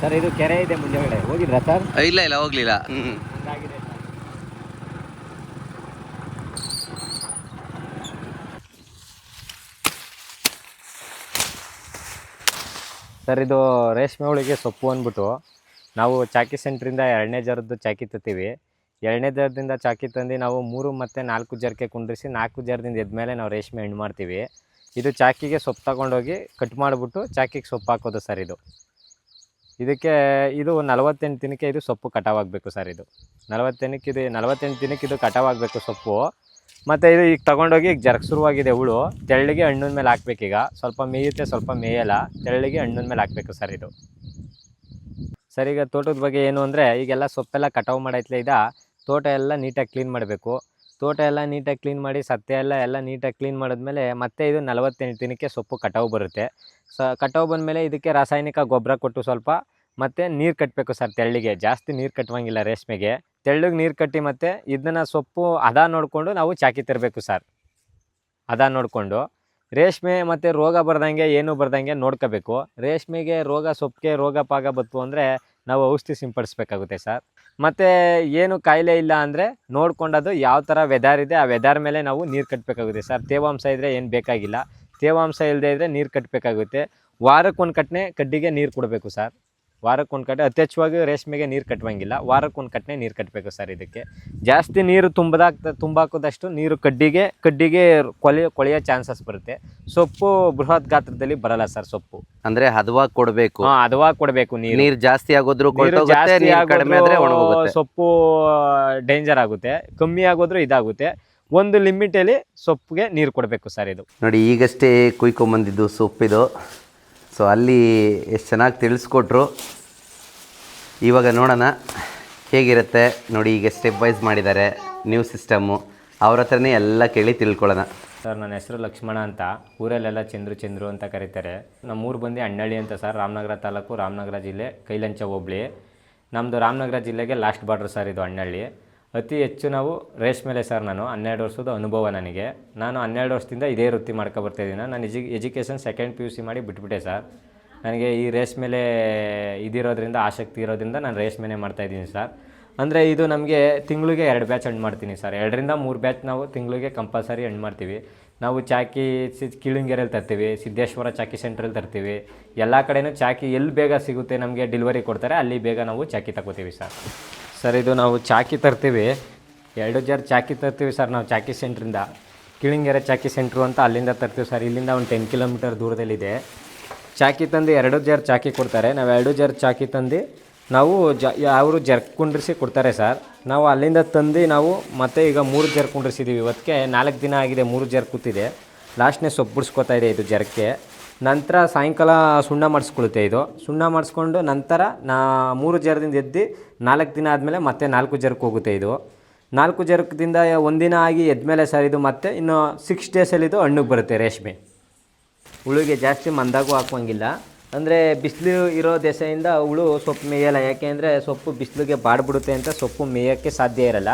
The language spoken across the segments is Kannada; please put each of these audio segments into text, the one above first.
ಸರ್ ಇದು ಕೆರೆ ಇದೆ ಮುಂಜಾನೆ ಹೋಗಿದ್ರಾ ಸರ್? ಇಲ್ಲ ಇಲ್ಲ ಹೋಗ್ಲಿಲ್ಲ. ಹಂಗಾಗಿದೆ ಸರ್. ಇದು ರೇಷ್ಮೆ ಹುಳಿಗೆ ಸೊಪ್ಪು ಅಂದ್ಬಿಟ್ಟು ನಾವು ಚಾಕಿ ಸೆಂಟ್ರಿಂದ 2ನೇ ಜರದ್ದು ಚಾಕಿ ತತ್ತೀವಿ. 2ನೇ ಜರದಿಂದ ಚಾಕಿ ತಂದು ನಾವು 3 ಮತ್ತು 4 ಜರಕ್ಕೆ ಕುಂಡ್ರಿಸಿ 4 ಜರದಿಂದ ಎದ್ಮೇಲೆ ನಾವು ರೇಷ್ಮೆ ಹಣ್ಣು ಮಾಡ್ತೀವಿ. ಇದು ಚಾಕಿಗೆ ಸೊಪ್ಪು ತಗೊಂಡೋಗಿ ಕಟ್ ಮಾಡಿಬಿಟ್ಟು ಚಾಕಿಗೆ ಸೊಪ್ಪು ಹಾಕೋದು ಸರ್. ಇದು 48 ದಿನಕ್ಕೆ ಇದು ಸೊಪ್ಪು ಕಟಾವಾಗಬೇಕು ಸರ್. ಇದು 48 ದಿನಕ್ಕೆ ಇದು ಕಟಾವಾಗಬೇಕು ಸೊಪ್ಪು. ಮತ್ತು ಇದು ಈಗ ತೊಗೊಂಡೋಗಿ ಈಗ ಜರಕ್ ಶುರುವಾಗಿದೆ ಹುಳು. ತೆಳ್ಳಗೆ ಹಣ್ಣಿನ ಮೇಲೆ ಹಾಕ್ಬೇಕೀಗ. ಸ್ವಲ್ಪ ಮೇಯುತ್ತೆ, ಸ್ವಲ್ಪ ಮೇಯಲ್ಲ. ತೆಳ್ಳಗೆ ಹಣ್ಣಿನ ಮೇಲೆ ಹಾಕಬೇಕು ಸರ್ ಇದು. ಸರ್ ಈಗ ತೋಟದ ಬಗ್ಗೆ ಏನು ಅಂದರೆ, ಈಗೆಲ್ಲ ಸೊಪ್ಪೆಲ್ಲ ಕಟಾವು ಮಾಡೈತ್ಲೆ ತೋಟ ಎಲ್ಲ ನೀಟಾಗಿ ಕ್ಲೀನ್ ಮಾಡಬೇಕು. ತೋಟ ಎಲ್ಲ ನೀಟಾಗಿ ಕ್ಲೀನ್ ಮಾಡಿ ಸತ್ಯ ಎಲ್ಲ ನೀಟಾಗಿ ಕ್ಲೀನ್ ಮಾಡಿದ್ಮೇಲೆ ಮತ್ತೆ ಇದು 48 ದಿನಕ್ಕೆ ಸೊಪ್ಪು ಕಟಾವು ಬರುತ್ತೆ. ಕಟಾವು ಬಂದಮೇಲೆ ಇದಕ್ಕೆ ರಾಸಾಯನಿಕ ಗೊಬ್ಬರ ಕೊಟ್ಟು ಸ್ವಲ್ಪ ಮತ್ತು ನೀರು ಕಟ್ಟಬೇಕು ಸರ್. ತೆಳ್ಳಿಗೆ ಜಾಸ್ತಿ ನೀರು ಕಟ್ಟುವಂಗಿಲ್ಲ ರೇಷ್ಮೆಗೆ. ತೆಳ್ಳಗೆ ನೀರು ಕಟ್ಟಿ ಮತ್ತು ಇದನ್ನು ಸೊಪ್ಪು ಹದ ನೋಡಿಕೊಂಡು ನಾವು ಚಾಕಿ ತರಬೇಕು ಸರ್. ಹದ ನೋಡಿಕೊಂಡು ರೇಷ್ಮೆ ಮತ್ತು ರೋಗ ಬರ್ದಂಗೆ ಏನೂ ಬರ್ದಂಗೆ ನೋಡ್ಕೋಬೇಕು. ರೇಷ್ಮೆಗೆ ಸೊಪ್ಪಿಗೆ ರೋಗ ಪಾಗ ಬತ್ತು ಅಂದರೆ ನಾವು ಔಷಧಿ ಸಿಂಪಡಿಸ್ಬೇಕಾಗುತ್ತೆ ಸರ್. ಮತ್ತು ಏನು ಕಾಯಿಲೆ ಇಲ್ಲ ಅಂದರೆ ನೋಡ್ಕೊಂಡದು ಯಾವ ಥರ ವೆದರ್ ಇದೆ ಆ ವೆದರ್ ಮೇಲೆ ನಾವು ನೀರು ಕಟ್ಟಬೇಕಾಗುತ್ತೆ ಸರ್. ತೇವಾಂಶ ಇದ್ದರೆ ಏನು ಬೇಕಾಗಿಲ್ಲ. ತೇವಾಂಶ ಇಲ್ಲದೆ ಇದ್ದರೆ ನೀರು ಕಟ್ಟಬೇಕಾಗುತ್ತೆ. ವಾರಕ್ಕೊಂದು ಕಟ್ಟನೆ ಕಡ್ಡಿಗೆ ನೀರು ಕೊಡಬೇಕು ಸರ್. ವಾರಕ್ಕೊಂದು ಕಟ್ಟೆ ಯಥೇಚ್ಛವಾಗಿ ರೇಷ್ಮೆಗೆ ನೀರು ಕಟ್ಟುವಂಗಿಲ್ಲ. ವಾರಕ್ಕೊಂದು ಕಟ್ಟನೆ ನೀರು ಕಟ್ಟಬೇಕು ಸರ್. ಇದಕ್ಕೆ ಜಾಸ್ತಿ ನೀರು ತುಂಬಾಕೋದಷ್ಟು ನೀರು ಕಡ್ಡಿಗೆ ಕೊಳೆಯೋ ಚಾನ್ಸಸ್ ಬರುತ್ತೆ. ಸೊಪ್ಪು ಬೃಹತ್ ಗಾತ್ರದಲ್ಲಿ ಬರಲ್ಲ ಸರ್. ಸೊಪ್ಪು ಅಂದರೆ ಹದವಾಗಿ ಕೊಡಬೇಕು. ಹದವಾಗಿ ಕೊಡಬೇಕು. ನೀರು ಜಾಸ್ತಿ ಆಗೋದ್ರು ಕಡಿಮೆ ಆದರೆ ಸೊಪ್ಪು ಡೇಂಜರ್ ಆಗುತ್ತೆ. ಕಮ್ಮಿ ಆಗೋದ್ರು ಇದಾಗುತ್ತೆ. ಒಂದು ಲಿಮಿಟಲ್ಲಿ ಸೊಪ್ಪಿಗೆ ನೀರು ಕೊಡಬೇಕು ಸರ್. ಇದು ನೋಡಿ ಈಗಷ್ಟೇ ಕುಯ್ಕೊಂಬಂದಿದ್ದು ಸೊಪ್ಪಿದು. ಸೊ ಅಲ್ಲಿ ಎಷ್ಟು ಚೆನ್ನಾಗಿ ತಿಳಿಸ್ಕೊಟ್ರು. ಇವಾಗ ನೋಡೋಣ ಹೇಗಿರುತ್ತೆ ನೋಡಿ. ಈಗ ಸ್ಟೆಪ್ ವೈಸ್ ಮಾಡಿದ್ದಾರೆ ನ್ಯೂ ಸಿಸ್ಟಮ್ಮು. ಅವ್ರ ಹತ್ರನೇ ಎಲ್ಲ ಕೇಳಿ ತಿಳ್ಕೊಳ್ಳೋಣ ಸರ್. ನನ್ನ ಹೆಸರು ಲಕ್ಷ್ಮಣ ಅಂತ. ಊರಲ್ಲೆಲ್ಲ ಚಂದ್ರು ಅಂತ ಕರೀತಾರೆ. ನಮ್ಮೂರು ಬಂದು ಅಣ್ಣಳ್ಳಿ ಅಂತ ಸರ್. ರಾಮನಗರ ತಾಲೂಕು, ರಾಮನಗರ ಜಿಲ್ಲೆ, ಕೈಲಂಚ ಹೋಬಳಿ. ನಮ್ಮದು ರಾಮನಗರ ಜಿಲ್ಲೆಗೆ ಲಾಸ್ಟ್ ಬಾರ್ಡ್ರ್ ಸರ್ ಇದು ಅಣ್ಣಳ್ಳಿ. ಅತಿ ಹೆಚ್ಚು ನಾವು ರೇಷ್ಮೆಲೆ ಸರ್. ನಾನು 12 ವರ್ಷದ ಅನುಭವ ನನಗೆ. ನಾನು 12 ವರ್ಷದಿಂದ ಇದೇ ವೃತ್ತಿ ಮಾಡ್ಕೊಬರ್ತಾಯಿದ್ದೀನಿ. ನಾನು ಎಜುಕೇಷನ್ 2nd PUC ಮಾಡಿ ಬಿಟ್ಬಿಟ್ಟೆ ಸರ್. ನನಗೆ ಈ ರೇಷ್ಮೆಲೆ ಇದಿರೋದ್ರಿಂದ ಆಸಕ್ತಿ ಇರೋದ್ರಿಂದ ನಾನು ರೇಷ್ಮೆನೇ ಮಾಡ್ತಾಯಿದ್ದೀನಿ ಸರ್. ಅಂದರೆ ಇದು ನಮಗೆ ತಿಂಗಳಿಗೆ 2 ಬ್ಯಾಚ್ ಹಣ್ಣು ಮಾಡ್ತೀನಿ ಸರ್. 2ರಿಂದ 3 ಬ್ಯಾಚ್ ನಾವು ತಿಂಗಳಿಗೆ ಕಂಪಲ್ಸರಿ ಹಣ್ಣು ಮಾಡ್ತೀವಿ. ನಾವು ಚಾಕಿ ಕೀಳಂಗೆರೆಯಲ್ಲಿ ತರ್ತೀವಿ, ಸಿದ್ದೇಶ್ವರ ಚಾಕಿ ಸೆಂಟ್ರಲ್ಲಿ ತರ್ತೀವಿ. ಎಲ್ಲ ಕಡೆಯೂ ಚಾಕಿ ಎಲ್ಲಿ ಬೇಗ ಸಿಗುತ್ತೆ ನಮಗೆ ಡೆಲಿವರಿ ಕೊಡ್ತಾರೆ ಅಲ್ಲಿ ಬೇಗ ನಾವು ಚಾಕಿ ತಗೋತೀವಿ ಸರ್. ಸರ್ ಇದು ನಾವು ಚಾಕಿ ತರ್ತೀವಿ, 2 ಜರ್ ಚಾಕಿ ತರ್ತೀವಿ ಸರ್. ನಾವು ಚಾಕಿ ಸೆಂಟ್ರಿಂದ ಕೀಳಂಗೆರೆ ಚಾಕಿ ಸೆಂಟ್ರು ಅಂತ ಅಲ್ಲಿಂದ ತರ್ತೀವಿ ಸರ್. ಇಲ್ಲಿಂದ ಒಂದು 10 ಕಿಲೋಮೀಟರ್ ದೂರದಲ್ಲಿದೆ. ಚಾಕಿ ತಂದು 2 ಜರ್ ಚಾಕಿ ಕೊಡ್ತಾರೆ. ನಾವು 2 ಜರ್ ಚಾಕಿ ತಂದು ನಾವು ಅವರು ಜರ್ಕ್ ಕುಂಡ್ರಿಸಿ ಕೊಡ್ತಾರೆ ಸರ್. ನಾವು ಅಲ್ಲಿಂದ ತಂದು ನಾವು ಮತ್ತೆ ಈಗ 3 ಜರ್ ಕುಂಡ್ರಿಸಿದ್ದೀವಿ. ಇವತ್ತಿಗೆ 4 ದಿನ ಆಗಿದೆ 3 ಜರ್ ಕೂತಿದೆ. ಲಾಸ್ಟ್ನೇ ಸೊಪ್ಪು ಬಿಡಿಸ್ಕೊತಾ ಇದೆ ಇದು ಜರ್ಕ್ಕೆ. ನಂತರ ಸಾಯಂಕಾಲ ಸುಣ್ಣ ಮಾಡಿಸ್ಕೊಳುತ್ತೆ ಇದು. ಸುಣ್ಣ ಮಾಡಿಸ್ಕೊಂಡು ನಂತರ 3 ಜರದಿಂದ ಎದ್ದು 4 ದಿನ ಆದಮೇಲೆ ಮತ್ತೆ 4 ಜರ್ಕ್ ಹೋಗುತ್ತೆ ಇದು. 4 ಜರ್ಕದಿಂದ ಒಂದಿನ ಆಗಿ ಎದ್ಮೇಲೆ ಸರ್ ಇದು ಮತ್ತೆ ಇನ್ನು 6 ಡೇಸಲ್ಲಿ ಇದು ಹಣ್ಣಿಗೆ ಬರುತ್ತೆ ರೇಷ್ಮೆ. ಹುಳುಗೆ ಜಾಸ್ತಿ ಮಂದಾಗೂ ಹಾಕುವಂಗಿಲ್ಲ. ಅಂದರೆ ಬಿಸಿಲು ಇರೋ ದೆಸೆಯಿಂದ ಹುಳು ಸೊಪ್ಪು ಮೇಯಲ್ಲ. ಯಾಕೆಂದರೆ ಸೊಪ್ಪು ಬಿಸಿಲಿಗೆ ಬಾಡ್ಬಿಡುತ್ತೆ ಅಂತ ಸೊಪ್ಪು ಮೇಯೋಕ್ಕೆ ಸಾಧ್ಯ ಇರಲ್ಲ.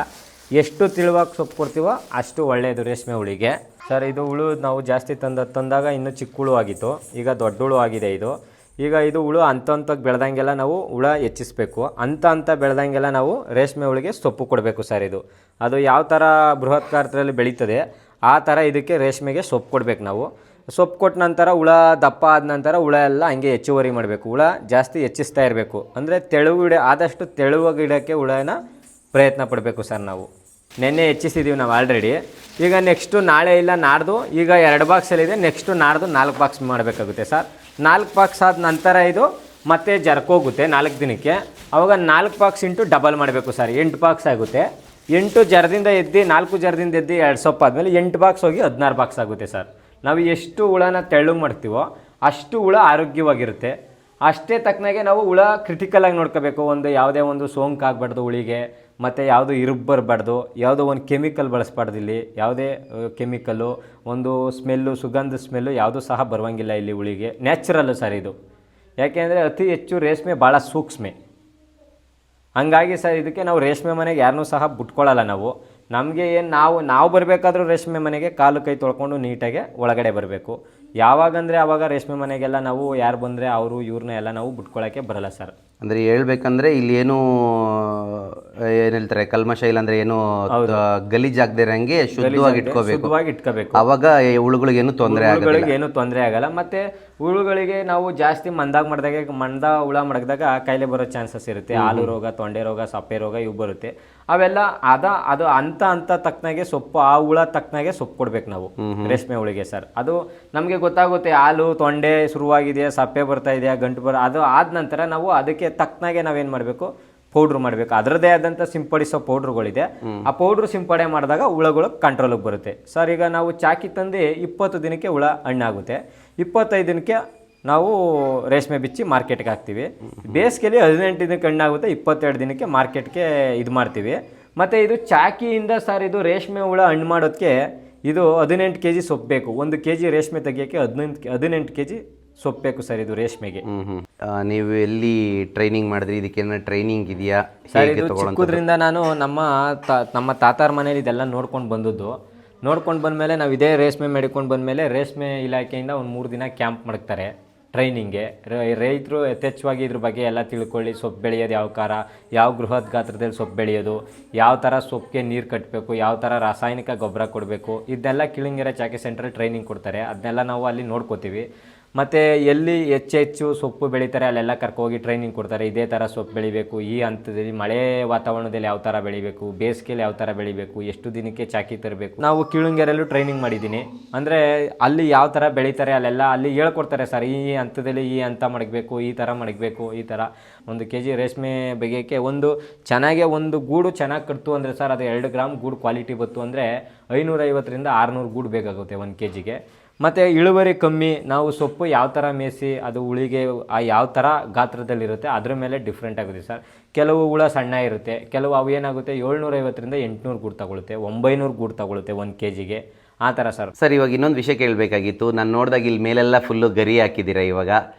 ಎಷ್ಟು ತಿಳುವಾಗಿ ಸೊಪ್ಪು ಕೊಡ್ತೀವೋ ಅಷ್ಟು ಒಳ್ಳೆಯದು ರೇಷ್ಮೆ ಹುಳಿಗೆ ಸರ್. ಇದು ಹುಳು ನಾವು ಜಾಸ್ತಿ ತಂದಾಗ ಇನ್ನೂ ಚಿಕ್ಕ ಹುಳು ಆಗಿತ್ತು, ಈಗ ದೊಡ್ಡ ಹುಳು ಆಗಿದೆ ಇದು. ಈಗ ಇದು ಹುಳು ಹಂತಕ್ಕೆ ಬೆಳೆದಂಗೆಲ್ಲ ನಾವು ಹುಳ ಹೆಚ್ಚಿಸಬೇಕು. ಹಂತ ಬೆಳೆದಂಗೆಲ್ಲ ನಾವು ರೇಷ್ಮೆ ಹುಳಿಗೆ ಸೊಪ್ಪು ಕೊಡಬೇಕು ಸರ್. ಅದು ಯಾವ ಥರ ಬೃಹತ್ ಗಾತ್ರದಲ್ಲಿ ಬೆಳೀತದೆ ಆ ಥರ ಇದಕ್ಕೆ ರೇಷ್ಮೆಗೆ ಸೊಪ್ಪು ಕೊಡಬೇಕು ನಾವು. ಸೊಪ್ಪು ಕೊಟ್ಟ ನಂತರ ಹುಳ ದಪ್ಪ ಆದ ನಂತರ ಹುಳ ಎಲ್ಲ ಹಂಗೆ ಹೆಚ್ಚುವರಿ ಮಾಡಬೇಕು. ಹುಳ ಜಾಸ್ತಿ ಹೆಚ್ಚಿಸ್ತಾ ಇರಬೇಕು. ಅಂದರೆ ಆದಷ್ಟು ತೆಳುವಾಗಿ ಇಡೋಕ್ಕೆ ಹುಳನ ಪ್ರಯತ್ನ ಪಡಬೇಕು ಸರ್. ನಾವು ನೆನ್ನೆ ಹೆಚ್ಚಿಸಿದ್ದೀವಿ ನಾವು ಆಲ್ರೆಡಿ. ಈಗ ನೆಕ್ಸ್ಟು ನಾಳೆ ಇಲ್ಲ ನಾಡ್ದು ಈಗ 2 ಬಾಕ್ಸಲ್ಲಿದೆ. ನೆಕ್ಸ್ಟು ನಾಡ್ದು 4 ಬಾಕ್ಸ್ ಮಾಡಬೇಕಾಗುತ್ತೆ ಸರ್. 4 ಬಾಕ್ಸ್ ಆದ ನಂತರ ಇದು ಮತ್ತೆ ಜರ್ಕೋಗುತ್ತೆ 4 ದಿನಕ್ಕೆ. ಆವಾಗ 4 ಬಾಕ್ಸ್ ಇಂಟು ಡಬಲ್ ಮಾಡಬೇಕು ಸರ್. 8 ಬಾಕ್ಸ್ ಆಗುತ್ತೆ. 8 ಜರದಿಂದ ಎದ್ದು 4 ಜರದಿಂದ ಎದ್ದು 2 ಸೊಪ್ಪು ಆದಮೇಲೆ 8 ಬಾಕ್ಸ್ ಹೋಗಿ 16 ಬಾಕ್ಸ್ ಆಗುತ್ತೆ ಸರ್. ನಾವು ಎಷ್ಟು ಹುಳನ ತೆಳ್ಳಗೆ ಮಾಡ್ತೀವೋ ಅಷ್ಟು ಹುಳ ಆರೋಗ್ಯವಾಗಿರುತ್ತೆ. ಅಷ್ಟೇ ತಕ್ಕನಾಗೆ ನಾವು ಹುಳ ಕ್ರಿಟಿಕಲಾಗಿ ನೋಡ್ಕೋಬೇಕು. ಯಾವುದೇ ಒಂದು ಸೋಂಕು ಆಗಬಾರ್ದು ಹುಳಿಗೆ. ಮತ್ತು ಯಾವುದು ಇರುಬ್ ಬರಬಾರ್ದು. ಯಾವುದೋ ಒಂದು ಕೆಮಿಕಲ್ ಬಳಸಬಾರ್ದು. ಇಲ್ಲಿ ಯಾವುದೇ ಕೆಮಿಕಲ್ಲು ಒಂದು ಸುಗಂಧ ಸ್ಮೆಲ್ಲು ಯಾವುದೂ ಸಹ ಬರುವಂಗಿಲ್ಲ ಇಲ್ಲಿ ಹುಳಿಗೆ. ನ್ಯಾಚುರಲ್ಲು ಸರ್ ಇದು. ಯಾಕೆಂದರೆ ಅತಿ ಹೆಚ್ಚು ರೇಷ್ಮೆ ಭಾಳ ಸೂಕ್ಷ್ಮೆ. ಹಂಗಾಗಿ ಸರ್ ಇದಕ್ಕೆ ನಾವು ರೇಷ್ಮೆ ಮನೆಗೆ ಯಾರನ್ನೂ ಸಹ ಬಿಟ್ಕೊಳ್ಳಲ್ಲ ನಾವು. ನಮಗೆ ಏನು ನಾವು ಬರಬೇಕಾದ್ರೂ ರೇಷ್ಮೆ ಮನೆಗೆ ಕಾಲು ಕೈ ತೊಳ್ಕೊಂಡು ನೀಟಾಗೆ ಒಳಗಡೆ ಬರಬೇಕು. ಯಾವಾಗಂದರೆ ಆವಾಗ ರೇಷ್ಮೆ ಮನೆಗೆಲ್ಲ ನಾವು ಯಾರು ಬಂದರೆ ಅವರು ಇವ್ರನ್ನ ಎಲ್ಲ ನಾವು ಬಿಟ್ಕೊಳ್ಳೋಕ್ಕೆ ಬರಲ್ಲ ಸರ್. ಅಂದರೆ ಹೇಳ್ಬೇಕಂದ್ರೆ ಇಲ್ಲಿ ಏನು ಏನು ಹೇಳ್ತಾರೆ ಕಲ್ಮಶ ಇಲ್ಲ ಅಂದರೆ ಏನು ಗಲೀಜಾಗದಿರಂಗೆ ಶುದ್ಧವಾಗಿ ಇಟ್ಕೋಬೇಕು. ಆವಾಗ ಹುಳುಗಳಿಗೆ ಏನು ತೊಂದರೆ ಏನು ತೊಂದರೆ ಆಗಲ್ಲ. ಮತ್ತು ಹುಳುಗಳಿಗೆ ನಾವು ಜಾಸ್ತಿ ಮಂದ ಹುಳ ಮಡಗಿದಾಗ ಕಾಯಿಲೆ ಬರೋ ಚಾನ್ಸಸ್ ಇರುತ್ತೆ. ಹಾಲು ರೋಗ, ತೊಂಡೆ ರೋಗ, ಸಪ್ಪೆ ರೋಗ ಇವು ಬರುತ್ತೆ. ಅವೆಲ್ಲ ಅದು ಅಂತ ತಕ್ಕನಾಗೆ ಸೊಪ್ಪು, ಆ ಹುಳ ತಕ್ಕನಾಗೆ ಸೊಪ್ಪು ಕೊಡ್ಬೇಕು ನಾವು ರೇಷ್ಮೆ ಹುಳಿಗೆ ಸರ್. ಅದು ನಮಗೆ ಗೊತ್ತಾಗುತ್ತೆ ಹಾಲು ತೊಂಡೆ ಶುರುವಾಗಿದೆಯಾ, ಸಪ್ಪೆ ಬರ್ತಾ ಇದೆಯಾ, ಗಂಟು ಅದು ಆದ ನಂತರ ನಾವು ಅದಕ್ಕೆ ತಕ್ಕನಾಗೆ ನಾವೇನು ಮಾಡಬೇಕು, ಪೌಡ್ರ್ ಮಾಡಬೇಕು. ಅದರದ್ದೇ ಆದಂಥ ಸಿಂಪಡಿಸೋ ಪೌಡ್ರುಗಳಿದೆ. ಆ ಪೌಡ್ರು ಸಿಂಪಡಣೆ ಮಾಡಿದಾಗ ಹುಳಗಳು ಕಂಟ್ರೋಲಿಗೆ ಬರುತ್ತೆ ಸರ್. ಈಗ ನಾವು ಚಾಕಿ ತಂದು 20 ದಿನಕ್ಕೆ ಹುಳ ಹಣ್ಣಾಗುತ್ತೆ. 25 ದಿನಕ್ಕೆ ನಾವು ರೇಷ್ಮೆ ಬಿಚ್ಚಿ ಮಾರ್ಕೆಟ್ಗೆ ಹಾಕ್ತೀವಿ. ಬೇಸಿಗೆಯಲ್ಲಿ 18 ದಿನಕ್ಕೆ ಹಣ್ಣಾಗುತ್ತೆ, 22 ದಿನಕ್ಕೆ ಮಾರ್ಕೆಟ್ಗೆ ಇದು ಮಾಡ್ತೀವಿ. ಮತ್ತು ಇದು ಚಾಕಿಯಿಂದ ಸರ್ ಇದು ರೇಷ್ಮೆ ಹುಳ ಹಣ್ಣು ಮಾಡೋದಕ್ಕೆ ಇದು 18 kg ಸೊಪ್ಪು ಬೇಕು. 1 kg ರೇಷ್ಮೆ ತೆಗಿಯೋಕ್ಕೆ 18 kg ಸೊಪ್ಪು ಬೇಕು ಸರ್ ಇದು ರೇಷ್ಮೆಗೆ. ನೀವು ಎಲ್ಲಿ ಟ್ರೈನಿಂಗ್ ಮಾಡಿದ್ರಿ, ಇದಕ್ಕೇನ ಟ್ರೈನಿಂಗ್ ಇದೆಯಾ ಸರ್? ಇದು ಚಿಕ್ಕದ್ರಿಂದ ನಾನು ನಮ್ಮ ತಾತಾರ ಮನೇಲಿ ಇದೆಲ್ಲ ನೋಡ್ಕೊಂಡು ಬಂದದ್ದು. ನೋಡ್ಕೊಂಡು ಬಂದಮೇಲೆ ನಾವು ಇದೇ ರೇಷ್ಮೆ ಮೇಡ್ಕೊಂಡು ಬಂದಮೇಲೆ ರೇಷ್ಮೆ ಇಲಾಖೆಯಿಂದ ಒಂದು 3 ದಿನ ಕ್ಯಾಂಪ್ ಮಾಡ್ತಾರೆ ಟ್ರೈನಿಂಗ್ಗೆ. ರೈತರು ಯಥೇಚ್ಛವಾಗಿ ಇದ್ರ ಬಗ್ಗೆ ಎಲ್ಲ ತಿಳ್ಕೊಳ್ಳಿ. ಸೊಪ್ಪು ಬೆಳೆಯೋದು ಯಾವ ಗೃಹದ ಗಾತ್ರದಲ್ಲಿ ಸೊಪ್ಪು ಬೆಳೆಯೋದು, ಯಾವ ಥರ ಸೊಪ್ಪಿಗೆ ನೀರು ಕಟ್ಟಬೇಕು, ಯಾವ ಥರ ರಾಸಾಯನಿಕ ಗೊಬ್ಬರ ಕೊಡಬೇಕು, ಇದೆಲ್ಲ ಕಿಳಿಂಗೆರೆ ಚಾಕಿ ಸೆಂಟ್ರಲ್ಲಿ ಟ್ರೈನಿಂಗ್ ಕೊಡ್ತಾರೆ. ಅದನ್ನೆಲ್ಲ ನಾವು ಅಲ್ಲಿ ನೋಡ್ಕೋತೀವಿ. ಮತ್ತು ಎಲ್ಲಿ ಹೆಚ್ಚು ಸೊಪ್ಪು ಬೆಳೀತಾರೆ ಅಲ್ಲೆಲ್ಲ ಕರ್ಕೋಗಿ ಟ್ರೈನಿಂಗ್ ಕೊಡ್ತಾರೆ. ಇದೇ ಥರ ಸೊಪ್ಪು ಬೆಳಿಬೇಕು, ಈ ಹಂತದಲ್ಲಿ ಮಳೆ ವಾತಾವರಣದಲ್ಲಿ ಯಾವ ಥರ ಬೆಳಿಬೇಕು, ಬೇಸಿಗೆಯಲ್ಲಿ ಯಾವ ಥರ ಬೆಳಿಬೇಕು, ಎಷ್ಟು ದಿನಕ್ಕೆ ಚಾಕಿ ತರಬೇಕು. ನಾವು ಕಿಳುಂಗೆರೆಲ್ಲೂ ಟ್ರೈನಿಂಗ್ ಮಾಡಿದ್ದೀನಿ. ಅಂದರೆ ಅಲ್ಲಿ ಯಾವ ಥರ ಬೆಳೀತಾರೆ ಅಲ್ಲೆಲ್ಲ ಅಲ್ಲಿ ಹೇಳ್ಕೊಡ್ತಾರೆ ಸರ್. ಈ ಹಂತದಲ್ಲಿ ಈ ಹಂತ ಮಡಗಬೇಕು, ಈ ಥರ ಮಡಗಬೇಕು, ಈ ಥರ 1 kg ರೇಷ್ಮೆ ಬೆಗೆಯೋಕ್ಕೆ ಒಂದು ಗೂಡು ಚೆನ್ನಾಗಿ ಕಟ್ತು ಅಂದರೆ ಸರ್, ಅದು 2 ಗ್ರಾಮ್ ಗೂಡು ಕ್ವಾಲಿಟಿ ಬಂತು ಅಂದರೆ 550 - 600 ಗೂಡು ಬೇಕಾಗುತ್ತೆ 1 kgಗೆ. ಮತ್ತು ಇಳುವರಿ ಕಮ್ಮಿ. ನಾವು ಸೊಪ್ಪು ಯಾವ ಥರ ಮೇಯಿಸಿ ಅದು ಹುಳಿಗೆ ಯಾವ ಥರ ಗಾತ್ರದಲ್ಲಿರುತ್ತೆ ಅದ್ರ ಮೇಲೆ ಡಿಫ್ರೆಂಟ್ ಆಗುತ್ತೆ ಸರ್. ಕೆಲವು ಹುಳ ಸಣ್ಣ ಇರುತ್ತೆ, ಕೆಲವು ಅವು ಏನಾಗುತ್ತೆ 750 - 800 ಗೂಡು ತಗೊಳುತ್ತೆ, 900 ಗೂಡು ತಗೊಳುತ್ತೆ 1 kgಗೆ, ಆ ಥರ ಸರ್. ಸರ್ ಇವಾಗ ಇನ್ನೊಂದು ವಿಷಯ ಕೇಳಬೇಕಾಗಿತ್ತು. ನಾನು ನೋಡಿದಾಗ ಇಲ್ಲಿ ಮೇಲೆಲ್ಲ ಫುಲ್ಲು ಗರಿ ಹಾಕಿದ್ದೀರಾ ಇವಾಗ.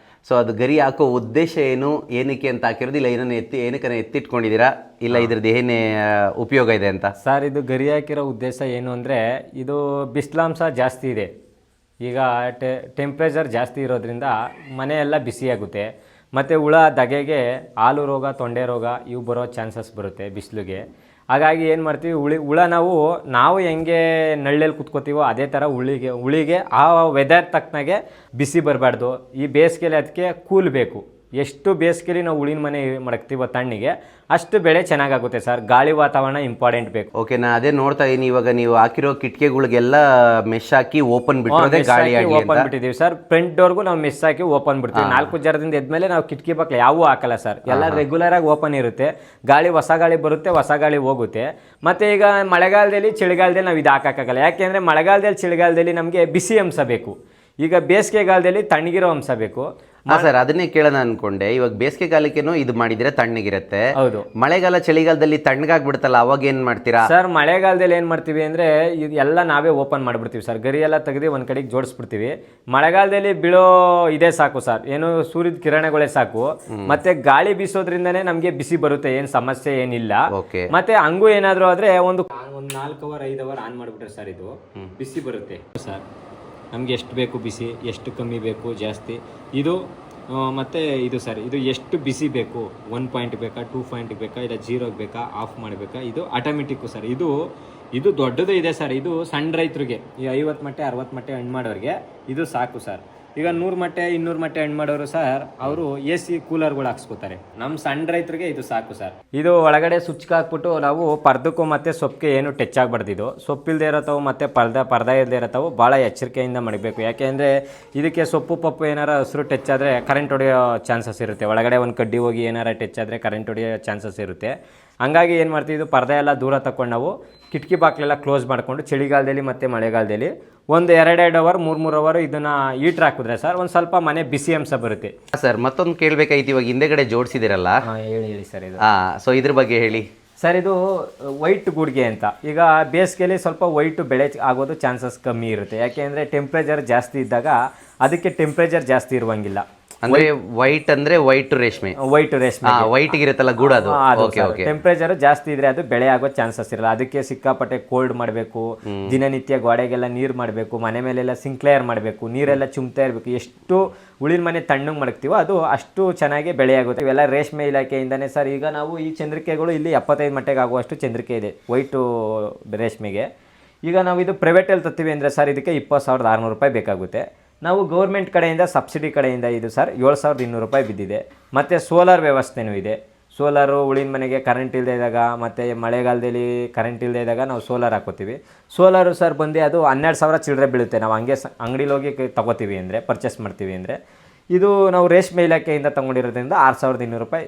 ಸೊ ಅದು ಗರಿ ಹಾಕೋ ಉದ್ದೇಶ ಏನಕ್ಕೆ ಅಂತ ಹಾಕಿರೋದು, ಇಲ್ಲ ಏನಕ್ಕೆ ಎತ್ತಿಟ್ಕೊಂಡಿದ್ದೀರಾ, ಇಲ್ಲ ಇದ್ರದ್ದು ಏನೇ ಉಪಯೋಗ ಇದೆ ಅಂತ? ಸರ್ ಇದು ಗರಿ ಹಾಕಿರೋ ಉದ್ದೇಶ ಏನು ಅಂದರೆ, ಇದು ಬಿಸಿಲಾಂಶ ಜಾಸ್ತಿ ಇದೆ. ಈಗ ಟೆಂಪ್ರೇಚರ್ ಜಾಸ್ತಿ ಇರೋದ್ರಿಂದ ಮನೆಯೆಲ್ಲ ಬಿಸಿಯಾಗುತ್ತೆ. ಮತ್ತು ಹುಳ ದಗೆಗೆ ಹಾಲು ರೋಗ, ತೊಂಡೆ ರೋಗ ಇವು ಬರೋ ಚಾನ್ಸಸ್ ಬರುತ್ತೆ ಬಿಸಿಲಿಗೆ. ಹಾಗಾಗಿ ಏನು ಮಾಡ್ತೀವಿ, ಹುಳ ನಾವು ಹೆಂಗೆ ನಳ್ಳೆಲ್ಲಿ ಕುತ್ಕೋತೀವೋ ಅದೇ ಥರ ಹುಳಿಗೆ ಆ ವೆದರ್ ತಕ್ಕನಾಗೆ ಬಿಸಿ ಬರಬಾರ್ದು. ಈ ಬೇಸಿಗೆಯಲ್ಲಿ ಅದಕ್ಕೆ ಕೂಲ್ ಬೇಕು. ಎಷ್ಟು ಬೇಸಿಗೆಯಲ್ಲಿ ನಾವು ಹುಳಿನ ಮನೆ ಮಡಗ್ತೀವೋ ತಣ್ಣಿಗೆ ಅಷ್ಟು ಬೆಳೆ ಚೆನ್ನಾಗಾಗುತ್ತೆ ಸರ್. ಗಾಳಿ ವಾತಾವರಣ ಇಂಪಾರ್ಟೆಂಟ್ ಬೇಕು. ಓಕೆ, ನಾ ಅದೇ ನೋಡ್ತಾ ಇದ್ದೀನಿ. ಇವಾಗ ನೀವು ಹಾಕಿರೋ ಕಿಟಕಿಗಳಿಗೆಲ್ಲ ಮೆಶ್ ಹಾಕಿ ಓಪನ್ ಬಿಟ್ಟಿದ್ದೀವಿ ಸರ್. ಫ್ರಂಟ್ ಡೋರ್ಗೂ ನಾವು ಮೆಶ್ ಹಾಕಿ ಓಪನ್ ಬಿಡ್ತೀವಿ. 4 ಜರದಿಂದ ಎದ್ಮೇಲೆ ನಾವು ಕಿಟಕಿ ಬಾಕ್ಲ ಯಾವೂ ಹಾಕಲ್ಲ ಸರ್. ಎಲ್ಲ ರೆಗ್ಯುಲರ್ ಆಗಿ ಓಪನ್ ಇರುತ್ತೆ. ಹೊಸ ಗಾಳಿ ಬರುತ್ತೆ, ಹೊಸ ಗಾಳಿ ಹೋಗುತ್ತೆ. ಮತ್ತೆ ಈಗ ಮಳೆಗಾಲದಲ್ಲಿ ಚಳಿಗಾಲದಲ್ಲಿ ನಾವು ಇದು ಹಾಕೋಕ್ಕಾಗಲ್ಲ. ಯಾಕೆಂದರೆ ಮಳೆಗಾಲದಲ್ಲಿ ಚಳಿಗಾಲದಲ್ಲಿ ನಮಗೆ ಬಿಸಿ ಅಂಶ ಬೇಕು. ಈಗ ಬೇಸಿಗೆಗಾಲದಲ್ಲಿ ತಣ್ಣಗಿರೋ ಅಂಶ ಬೇಕು. ಸರ್ ಅದನ್ನೇ ಕೇಳೋಣ ಅನ್ಕೊಂಡೆ. ಇವಾಗ ಬೇಸಿಗೆ ಕಾಲಕ್ಕೇನು ಇದು ಮಾಡಿದ್ರೆ ತಣ್ಣಗಿರುತ್ತೆ. ಹೌದು. ಮಳೆಗಾಲ ಚಳಿಗಾಲದಲ್ಲಿ ತಣ್ಣಗಾಗ್ಬಿಡುತ್ತಲ್ಲ, ಅವಾಗ ಏನ್ ಮಾಡ್ತೀರಾ ಸರ್? ಮಳೆಗಾಲದಲ್ಲಿ ಏನ್ ಮಾಡ್ತೀವಿ ಅಂದ್ರೆ ಎಲ್ಲ ನಾವೇ ಓಪನ್ ಮಾಡ್ಬಿಡ್ತೀವಿ ಸರ್. ಗರಿ ಎಲ್ಲ ತೆಗೆದು ಒಂದ್ ಕಡೆಗೆ ಜೋಡಿಸ್ಬಿಡ್ತೀವಿ. ಮಳೆಗಾಲದಲ್ಲಿ ಬೀಳೋ ಇದೇ ಸಾಕು ಸರ್, ಏನು ಸೂರ್ಯದ ಕಿರಣಗಳೇ ಸಾಕು. ಮತ್ತೆ ಗಾಳಿ ಬೀಸೋದ್ರಿಂದನೇ ನಮ್ಗೆ ಬಿಸಿ ಬರುತ್ತೆ, ಏನ್ ಸಮಸ್ಯೆ ಏನಿಲ್ಲ. ಮತ್ತೆ ಹಂಗೂ ಏನಾದ್ರು ಆದ್ರೆ ಒಂದು 4 ಅವರ್ 5 ಅವರ್ ಆನ್ ಮಾಡ್ಬಿಟ್ರೆ ಸರ್ ಇದು ಬಿಸಿ ಬರುತ್ತೆ ಸರ್. ನಮಗೆ ಎಷ್ಟು ಬೇಕು ಬಿಸಿ, ಎಷ್ಟು ಕಮ್ಮಿ ಬೇಕು ಜಾಸ್ತಿ, ಇದು ಮತ್ತು ಇದು ಸರ್, ಇದು ಎಷ್ಟು ಬಿಸಿ ಬೇಕು, 1 ಪಾಯಿಂಟ್ ಬೇಕಾ, 2 ಪಾಯಿಂಟ್ ಬೇಕಾ, ಇಲ್ಲ 0 ಬೇಕಾ, ಆಫ್ ಮಾಡಬೇಕಾ, ಇದು ಆಟೋಮೆಟಿಕ್ಕು ಸರ್. ಇದು ದೊಡ್ಡದು ಇದೆ ಸರ್. ಇದು ಸಣ್ಣ ರೈತರಿಗೆ, ಈ 50 ಮೊಟ್ಟೆ 60 ಮೊಟ್ಟೆ ಹಣ್ಣು ಮಾಡೋರಿಗೆ ಇದು ಸಾಕು ಸರ್. ಈಗ 100 ಮೊಟ್ಟೆ 200 ಮೊಟ್ಟೆ ಹಣ್ಣು ಮಾಡೋರು ಸರ್, ಅವರು AC ಕೂಲರ್ಗಳು ಹಾಕ್ಸ್ಕೊತಾರೆ. ನಮ್ಮ ಸಣ್ಣ ರೈತರಿಗೆ ಇದು ಸಾಕು ಸರ್. ಇದು ಒಳಗಡೆ ಸ್ವಿಚ್ಗೆ ಹಾಕ್ಬಿಟ್ಟು ನಾವು ಪರ್ದಕ್ಕೂ ಮತ್ತು ಸೊಪ್ಪಿಗೆ ಏನು ಟಚ್ ಆಗಬಾರ್ದು. ಸೊಪ್ಪಿಲ್ದೇ ಇರತ್ತವು ಮತ್ತು ಪರ್ದ ಇಲ್ಲದೆ ಇರತ್ತವು, ಭಾಳ ಎಚ್ಚರಿಕೆಯಿಂದ ಮಾಡಬೇಕು. ಯಾಕೆಂದರೆ ಇದಕ್ಕೆ ಸೊಪ್ಪು ಪಪ್ಪು ಏನಾರ ಹಸಿರು ಟಚ್ ಆದರೆ ಕರೆಂಟ್ ಹೊಡೆಯೋ ಚಾನ್ಸಸ್ ಇರುತ್ತೆ. ಒಳಗಡೆ ಒಂದು ಕಡ್ಡಿ ಹೋಗಿ ಏನಾರ ಟಚ್ ಆದರೆ ಕರೆಂಟ್ ಹೊಡೆಯೋ ಚಾನ್ಸಸ್ ಇರುತ್ತೆ. ಹಂಗಾಗಿ ಏನು ಮಾಡ್ತೀವಿ, ಇದು ಪರ್ದೆ ಎಲ್ಲ ದೂರ ತಗೊಂಡು ನಾವು ಕಿಟಕಿ ಬಾಕ್ಲೆಲ್ಲ ಕ್ಲೋಸ್ ಮಾಡಿಕೊಂಡು ಚಳಿಗಾಲದಲ್ಲಿ ಮತ್ತು ಮಳೆಗಾಲದಲ್ಲಿ ಒಂದು 2 ಅವರ್ 3 ಅವರ್ ಇದನ್ನು ಹೀಟ್ರ್ ಹಾಕಿದ್ರೆ ಸರ್ ಒಂದು ಸ್ವಲ್ಪ ಮನೆ ಬಿಸಿ ಅಂಶ ಬರುತ್ತೆ ಸರ್. ಮತ್ತೊಂದು ಕೇಳಬೇಕಾಯ್ತು, ಇವಾಗ ಹಿಂದೆಗಡೆ ಜೋಡಿಸಿದಿರಲ್ಲ, ಹೇಳಿ ಸರ್ ಇದು. ಸೊ ಇದ್ರ ಬಗ್ಗೆ ಹೇಳಿ ಸರ್. ಇದು ವೈಟ್ ಗೂಡ್ಗೆ ಅಂತ. ಈಗ ಬೇಸಿಗೆಯಲ್ಲಿ ಸ್ವಲ್ಪ ವೈಟು ಬೆಳೆ ಆಗೋದು ಚಾನ್ಸಸ್ ಕಮ್ಮಿ ಇರುತ್ತೆ. ಯಾಕೆಂದರೆ ಟೆಂಪ್ರೇಚರ್ ಜಾಸ್ತಿ ಇದ್ದಾಗ ಅದಕ್ಕೆ ಟೆಂಪ್ರೇಚರ್ ಜಾಸ್ತಿ ಇರುವಂಗಿಲ್ಲ. ಅಂದ್ರೆ ವೈಟ್ ಅಂದ್ರೆ ವೈಟ್ ರೇಷ್ಮೆ, ವೈಟ್ ರೇಷ್ಮೆ ವೈಟ್ ಇರುತ್ತಲ್ಲ ಗೂಡು ಅದು. Okay okay. ಟೆಂಪರೇಚರ್ ಜಾಸ್ತಿ ಇದ್ರೆ ಅದು ಬೆಳೆ ಆಗೋ ಚಾನ್ಸಸ್ ಇರಲ್ಲ. ಅದಕ್ಕೆ ಸಿಕ್ಕಾಪಟ್ಟೆ ಕೋಲ್ಡ್ ಮಾಡಬೇಕು, ದಿನನಿತ್ಯ ಗೋಡೆಗೆಲ್ಲ ನೀರು ಮಾಡಬೇಕು, ಮನೆ ಮೇಲೆಲ್ಲ ಸಿಂಕ್ಲೇಯರ್ ಮಾಡಬೇಕು, ನೀರೆಲ್ಲ ಚುಮ್ತಾ ಇರಬೇಕು. ಎಷ್ಟು ಉಳಿನ ಮನೆ ತಣ್ಣಗೆ ಮಡಗ್ತೀವೋ ಅದು ಅಷ್ಟು ಚೆನ್ನಾಗಿ ಬೆಳೆ ಆಗುತ್ತೆ. ಇವೆಲ್ಲ ರೇಷ್ಮೆ ಇಲಾಖೆಯಿಂದನೇ ಸರ್. ಈಗ ನಾವು ಈ ಚಂದ್ರಿಕೆಗಳು ಇಲ್ಲಿ 75 ಮಟ್ಟಿಗೆ ಆಗುವಷ್ಟು ಚಂದ್ರಿಕೆ ಇದೆ ವೈಟು ರೇಷ್ಮೆಗೆ. ಈಗ ನಾವು ಇದು ಪ್ರೈವೇಟಲ್ಲಿ ತರ್ತೀವಿ ಅಂದರೆ ಸರ್ ಇದಕ್ಕೆ 20,600 ರೂಪಾಯಿ ಬೇಕಾಗುತ್ತೆ. ನಾವು ಗೌರ್ಮೆಂಟ್ ಕಡೆಯಿಂದ ಸಬ್ಸಿಡಿ ಕಡೆಯಿಂದ ಇದು ಸರ್ 7,200 ರೂಪಾಯಿ ಬಿದ್ದಿದೆ. ಮತ್ತು ಸೋಲಾರ್ ವ್ಯವಸ್ಥೆನೂ ಇದೆ. ಸೋಲಾರು ಉಳಿನ ಮನೆಗೆ ಕರೆಂಟ್ ಇಲ್ಲದೆ ಇದ್ದಾಗ ಮತ್ತು ಮಳೆಗಾಲದಲ್ಲಿ ಕರೆಂಟ್ ಇಲ್ಲದೆ ಇದ್ದಾಗ ನಾವು ಸೋಲಾರ್ ಹಾಕೋತೀವಿ. ಸೋಲಾರು ಸರ್ ಬಂದು ಅದು 12,000 ಚಿಲ್ಲರೆ ಬೀಳುತ್ತೆ. ನಾವು ಹಂಗೆ ಅಂಗಡಿಲಿ ಹೋಗಿ ತಗೋತೀವಿ ಅಂದರೆ, ಪರ್ಚೇಸ್ ಮಾಡ್ತೀವಿ ಅಂದರೆ. ಇದು ನಾವು ರೇಷ್ಮೆ ಇಲಾಖೆಯಿಂದ ತೊಗೊಂಡಿರೋದ್ರಿಂದ 6,200 ರೂಪಾಯಿ